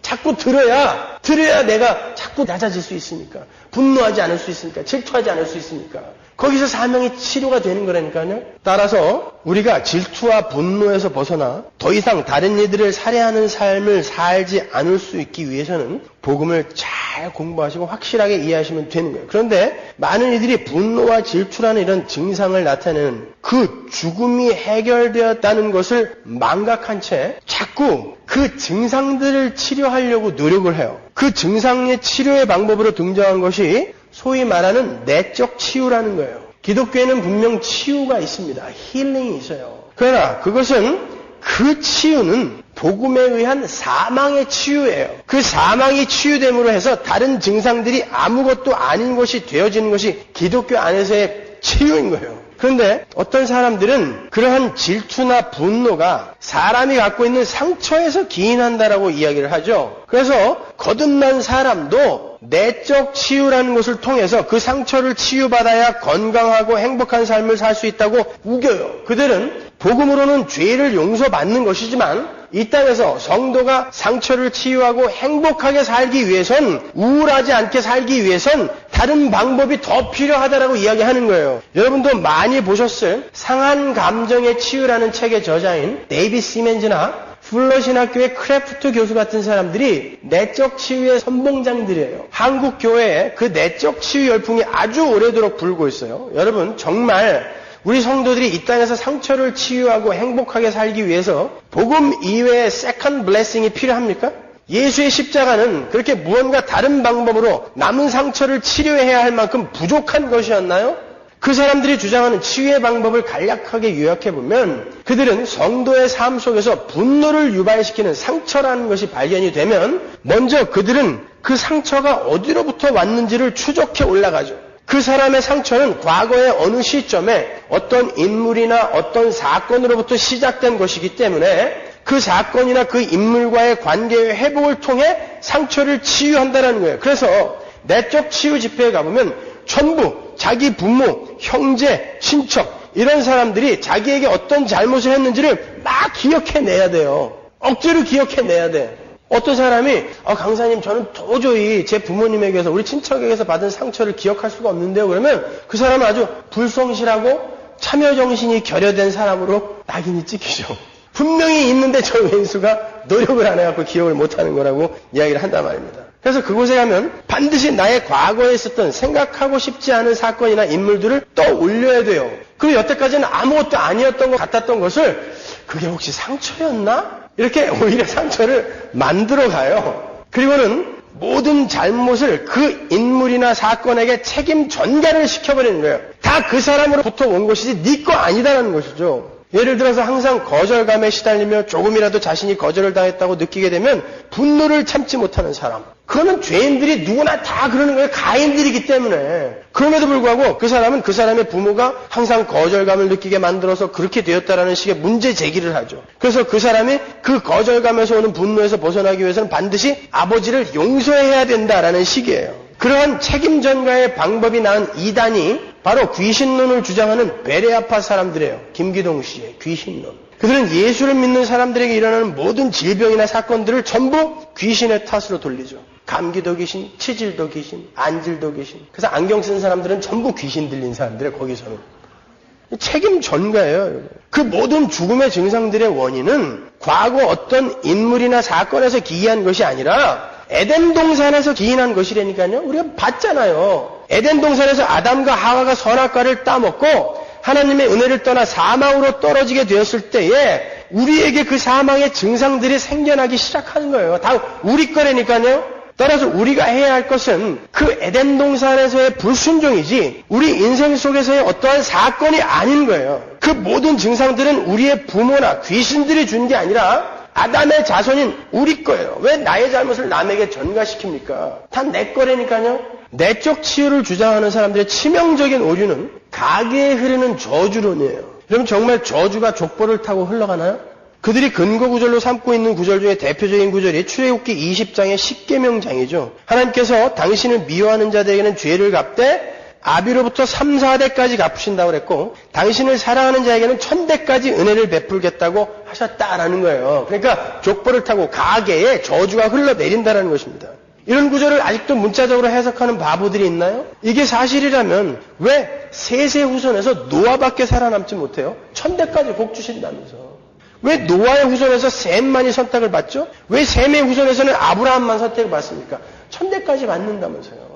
자꾸 들어야 내가 자꾸 낮아질 수 있으니까, 분노하지 않을 수 있으니까, 질투하지 않을 수 있으니까. 거기서 사명이 치료가 되는 거라니까요. 따라서 우리가 질투와 분노에서 벗어나 더 이상 다른 이들을 살해하는 삶을 살지 않을 수 있기 위해서는 복음을 잘 공부하시고 확실하게 이해하시면 되는 거예요. 그런데 많은 이들이 분노와 질투라는 이런 증상을 나타내는 그 죽음이 해결되었다는 것을 망각한 채 자꾸 그 증상들을 치료하려고 노력을 해요. 그 증상의 치료의 방법으로 등장한 것이 소위 말하는 내적 치유라는 거예요. 기독교에는 분명 치유가 있습니다. 힐링이 있어요. 그러나 그것은 그 치유는 복음에 의한 사망의 치유예요. 그 사망이 치유됨으로 해서 다른 증상들이 아무것도 아닌 것이 되어지는 것이 기독교 안에서의 치유인 거예요. 그런데 어떤 사람들은 그러한 질투나 분노가 사람이 갖고 있는 상처에서 기인한다라고 이야기를 하죠. 그래서 거듭난 사람도 내적 치유라는 것을 통해서 그 상처를 치유받아야 건강하고 행복한 삶을 살 수 있다고 우겨요. 그들은 복음으로는 죄를 용서받는 것이지만 이 땅에서 성도가 상처를 치유하고 행복하게 살기 위해선, 우울하지 않게 살기 위해선 다른 방법이 더 필요하다라고 이야기하는 거예요. 여러분도 많이 보셨을 상한 감정의 치유라는 책의 저자인 데이비드 시멘즈나 플러신학교의 크래프트 교수 같은 사람들이 내적 치유의 선봉장들이에요. 한국 교회에 그 내적 치유 열풍이 아주 오래도록 불고 있어요. 여러분 정말 우리 성도들이 이 땅에서 상처를 치유하고 행복하게 살기 위해서 복음 이외의 세컨드 블레싱이 필요합니까? 예수의 십자가는 그렇게 무언가 다른 방법으로 남은 상처를 치료해야 할 만큼 부족한 것이었나요? 그 사람들이 주장하는 치유의 방법을 간략하게 요약해보면 그들은 성도의 삶 속에서 분노를 유발시키는 상처라는 것이 발견이 되면 먼저 그들은 그 상처가 어디로부터 왔는지를 추적해 올라가죠. 그 사람의 상처는 과거의 어느 시점에 어떤 인물이나 어떤 사건으로부터 시작된 것이기 때문에 그 사건이나 그 인물과의 관계의 회복을 통해 상처를 치유한다는 거예요. 그래서 내적 치유 집회에 가보면 전부 자기 부모, 형제, 친척 이런 사람들이 자기에게 어떤 잘못을 했는지를 막 기억해내야 돼요. 억지로 기억해내야 돼. 어떤 사람이 강사님 저는 도저히 제 부모님에게서 우리 친척에게서 받은 상처를 기억할 수가 없는데요. 그러면 그 사람은 아주 불성실하고 참여정신이 결여된 사람으로 낙인이 찍히죠. 분명히 있는데 저 왼수가 노력을 안 해갖고 기억을 못하는 거라고 이야기를 한단 말입니다. 그래서 그곳에 가면 반드시 나의 과거에 있었던 생각하고 싶지 않은 사건이나 인물들을 떠올려야 돼요. 그리고 여태까지는 아무것도 아니었던 것 같았던 것을 그게 혹시 상처였나? 이렇게 오히려 상처를 만들어 가요. 그리고는 모든 잘못을 그 인물이나 사건에게 책임 전가를 시켜버리는 거예요. 다 그 사람으로부터 온 것이지 네 거 아니다라는 것이죠. 예를 들어서 항상 거절감에 시달리며 조금이라도 자신이 거절을 당했다고 느끼게 되면 분노를 참지 못하는 사람. 그거는 죄인들이 누구나 다 그러는 거예요. 가인들이기 때문에. 그럼에도 불구하고 그 사람은 그 사람의 부모가 항상 거절감을 느끼게 만들어서 그렇게 되었다라는 식의 문제 제기를 하죠. 그래서 그 사람이 그 거절감에서 오는 분노에서 벗어나기 위해서는 반드시 아버지를 용서해야 된다라는 식이에요. 그러한 책임 전가의 방법이 나은 이단이 바로 귀신론을 주장하는 베레아파 사람들이에요. 김기동 씨의 귀신론. 그들은 예수를 믿는 사람들에게 일어나는 모든 질병이나 사건들을 전부 귀신의 탓으로 돌리죠. 감기도 귀신, 치질도 귀신, 안질도 귀신. 그래서 안경 쓴 사람들은 전부 귀신 들린 사람들이에요. 거기서는. 책임 전가예요. 그 모든 죽음의 증상들의 원인은 과거 어떤 인물이나 사건에서 기이한 것이 아니라 에덴 동산에서 기인한 것이라니까요. 우리가 봤잖아요. 에덴 동산에서 아담과 하와가 선악과를 따먹고 하나님의 은혜를 떠나 사망으로 떨어지게 되었을 때에 우리에게 그 사망의 증상들이 생겨나기 시작하는 거예요. 다 우리 거라니까요. 따라서 우리가 해야 할 것은 그 에덴 동산에서의 불순종이지 우리 인생 속에서의 어떠한 사건이 아닌 거예요. 그 모든 증상들은 우리의 부모나 귀신들이 준 게 아니라 아담의 자손인 우리 거예요. 왜 나의 잘못을 남에게 전가시킵니까? 다 내 거라니까요. 내적 치유를 주장하는 사람들의 치명적인 오류는 가계에 흐르는 저주론이에요. 여러분 정말 저주가 족보를 타고 흘러가나요? 그들이 근거 구절로 삼고 있는 구절 중에 대표적인 구절이 출애굽기 20장의 십계명장이죠. 하나님께서 당신을 미워하는 자들에게는 죄를 갚되 아비로부터 3, 4대까지 갚으신다고 그랬고 당신을 사랑하는 자에게는 1000대까지 은혜를 베풀겠다고 하셨다라는 거예요. 그러니까 족보를 타고 가계에 저주가 흘러내린다는 것입니다. 이런 구절을 아직도 문자적으로 해석하는 바보들이 있나요? 이게 사실이라면 왜 셋의 후손에서 노아밖에 살아남지 못해요? 1000대까지 복 주신다면서. 왜 노아의 후손에서 셈만이 선택을 받죠? 왜 셈의 후손에서는 아브라함만 선택을 받습니까? 1000대까지 받는다면서요.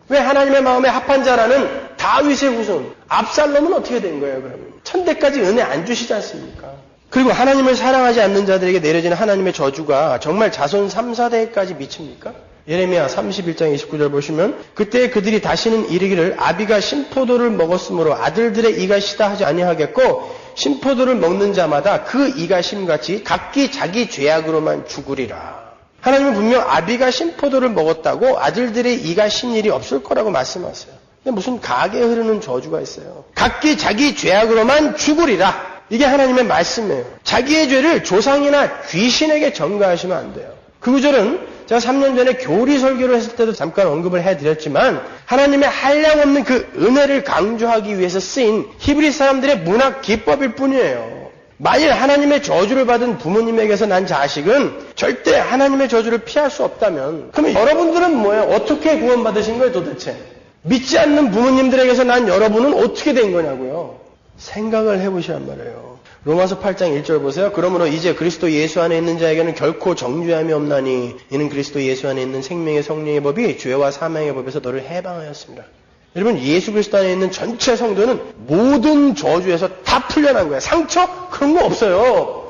왜 하나님의 마음에 합한 자라는 다윗의 후손 압살롬은 어떻게 된 거예요? 그러면 1000대까지 은혜 안 주시지 않습니까? 그리고 하나님을 사랑하지 않는 자들에게 내려지는 하나님의 저주가 정말 자손 3, 4대까지 미칩니까? 예레미야 31장 29절 보시면 그때 그들이 다시는 이르기를 아비가 신포도를 먹었으므로 아들들의 이가 시다 하지 아니하겠고 신포도를 먹는 자마다 그 이가 심같이 각기 자기 죄악으로만 죽으리라. 하나님은 분명 아비가 신포도를 먹었다고 아들들의 이가 신 일이 없을 거라고 말씀하세요. 근데 무슨 가게에 흐르는 저주가 있어요. 각기 자기 죄악으로만 죽으리라. 이게 하나님의 말씀이에요. 자기의 죄를 조상이나 귀신에게 전가하시면 안 돼요. 그 구절은 제가 3년 전에 교리 설교를 했을 때도 잠깐 언급을 해드렸지만 하나님의 한량없는 그 은혜를 강조하기 위해서 쓰인 히브리 사람들의 문학 기법일 뿐이에요. 만일 하나님의 저주를 받은 부모님에게서 난 자식은 절대 하나님의 저주를 피할 수 없다면 그러면 여러분들은 뭐예요? 어떻게 구원받으신 거예요 도대체? 믿지 않는 부모님들에게서 난 여러분은 어떻게 된 거냐고요? 생각을 해보시란 말이에요. 로마서 8장 1절 보세요. 그러므로 이제 그리스도 예수 안에 있는 자에게는 결코 정죄함이 없나니 이는 그리스도 예수 안에 있는 생명의 성령의 법이 죄와 사망의 법에서 너를 해방하였습니다. 여러분 예수 그리스도 안에 있는 전체 성도는 모든 저주에서 다 풀려난 거예요. 상처? 그런 거 없어요.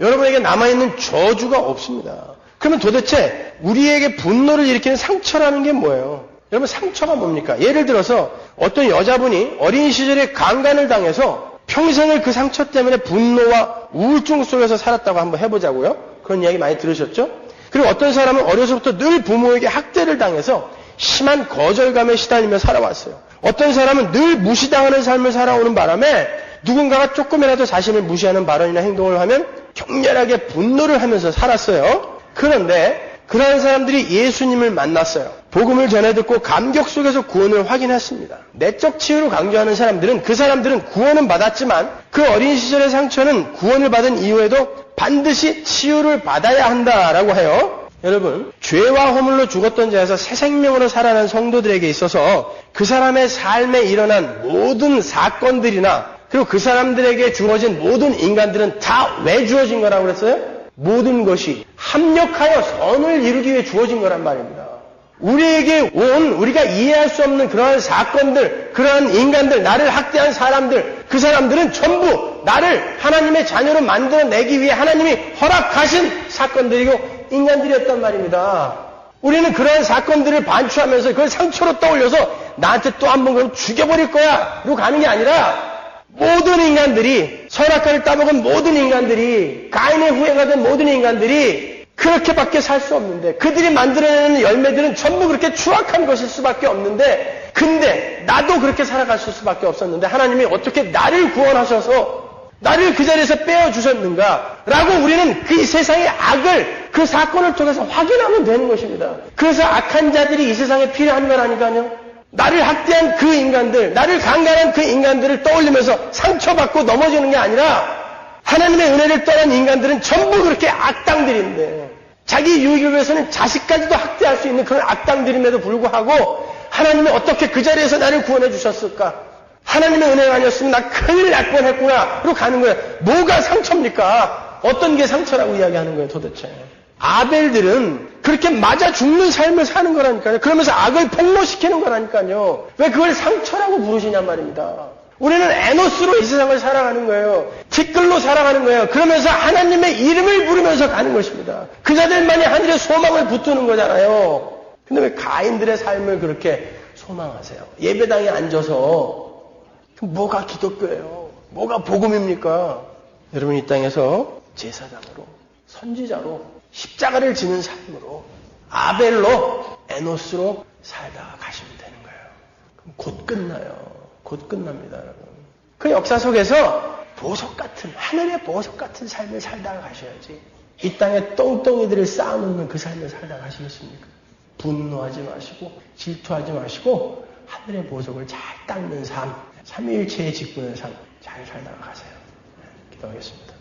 여러분에게 남아있는 저주가 없습니다. 그러면 도대체 우리에게 분노를 일으키는 상처라는 게 뭐예요? 여러분 상처가 뭡니까? 예를 들어서 어떤 여자분이 어린 시절에 강간을 당해서 평생을 그 상처 때문에 분노와 우울증 속에서 살았다고 한번 해보자고요. 그런 이야기 많이 들으셨죠? 그리고 어떤 사람은 어려서부터 늘 부모에게 학대를 당해서 심한 거절감에 시달리며 살아왔어요. 어떤 사람은 늘 무시당하는 삶을 살아오는 바람에 누군가가 조금이라도 자신을 무시하는 발언이나 행동을 하면 격렬하게 분노를 하면서 살았어요. 그런데 그러한 사람들이 예수님을 만났어요. 복음을 전해 듣고 감격 속에서 구원을 확인했습니다. 내적 치유를 강조하는 사람들은 그 사람들은 구원은 받았지만 그 어린 시절의 상처는 구원을 받은 이후에도 반드시 치유를 받아야 한다라고 해요. 여러분, 죄와 허물로 죽었던 자에서 새 생명으로 살아난 성도들에게 있어서 그 사람의 삶에 일어난 모든 사건들이나 그리고 그 사람들에게 주어진 모든 인간들은 다 왜 주어진 거라고 그랬어요? 모든 것이 합력하여 선을 이루기 위해 주어진 거란 말입니다. 우리에게 온 우리가 이해할 수 없는 그러한 사건들, 그러한 인간들, 나를 학대한 사람들, 그 사람들은 전부 나를 하나님의 자녀로 만들어내기 위해 하나님이 허락하신 사건들이고 인간들이었단 말입니다. 우리는 그러한 사건들을 반추하면서 그걸 상처로 떠올려서 나한테 또 한 번 그럼 죽여버릴 거야 로 가는 게 아니라 모든 인간들이 선악과를 따먹은 모든 인간들이 가인의 후예가 된 모든 인간들이 그렇게밖에 살 수 없는데 그들이 만들어내는 열매들은 전부 그렇게 추악한 것일 수밖에 없는데 근데 나도 그렇게 살아갔을 수밖에 없었는데 하나님이 어떻게 나를 구원하셔서 나를 그 자리에서 빼어주셨는가 라고 우리는 그 세상의 악을 그 사건을 통해서 확인하면 되는 것입니다. 그래서 악한 자들이 이 세상에 필요한 거라니까요. 나를 학대한 그 인간들, 나를 강간한 그 인간들을 떠올리면서 상처받고 넘어지는 게 아니라 하나님의 은혜를 떠난 인간들은 전부 그렇게 악당들인데 자기 유익을 위해서는 자식까지도 학대할 수 있는 그런 악당들임에도 불구하고 하나님이 어떻게 그 자리에서 나를 구원해 주셨을까? 하나님의 은혜가 아니었으면 나 큰일 날 뻔했구나 로 가는 거예요. 뭐가 상처입니까? 어떤 게 상처라고 이야기하는 거예요 도대체. 아벨들은 그렇게 맞아 죽는 삶을 사는 거라니까요. 그러면서 악을 폭로시키는 거라니까요. 왜 그걸 상처라고 부르시냔 말입니다. 우리는 에노스로 이 세상을 살아가는 거예요. 티끌로 살아가는 거예요. 그러면서 하나님의 이름을 부르면서 가는 것입니다. 그 자들만이 하늘의 소망을 붙드는 거잖아요. 근데 왜 가인들의 삶을 그렇게 소망하세요? 예배당에 앉아서 뭐가 기독교예요? 뭐가 복음입니까? 여러분 이 땅에서 제사장으로 선지자로 십자가를 지는 삶으로 아벨로 에노스로 살다가 가시면 되는 거예요. 그럼 곧 끝나요. 곧 끝납니다, 여러분. 그 역사 속에서 보석 같은 하늘의 보석 같은 삶을 살다가 가셔야지. 이 땅에 똥덩이들을 쌓아놓는 그 삶을 살다가 가시겠습니까? 분노하지 마시고 질투하지 마시고 하늘의 보석을 잘 닦는 삶, 삼위일체의 직분의 삶 잘 살다가 가세요. 기도하겠습니다.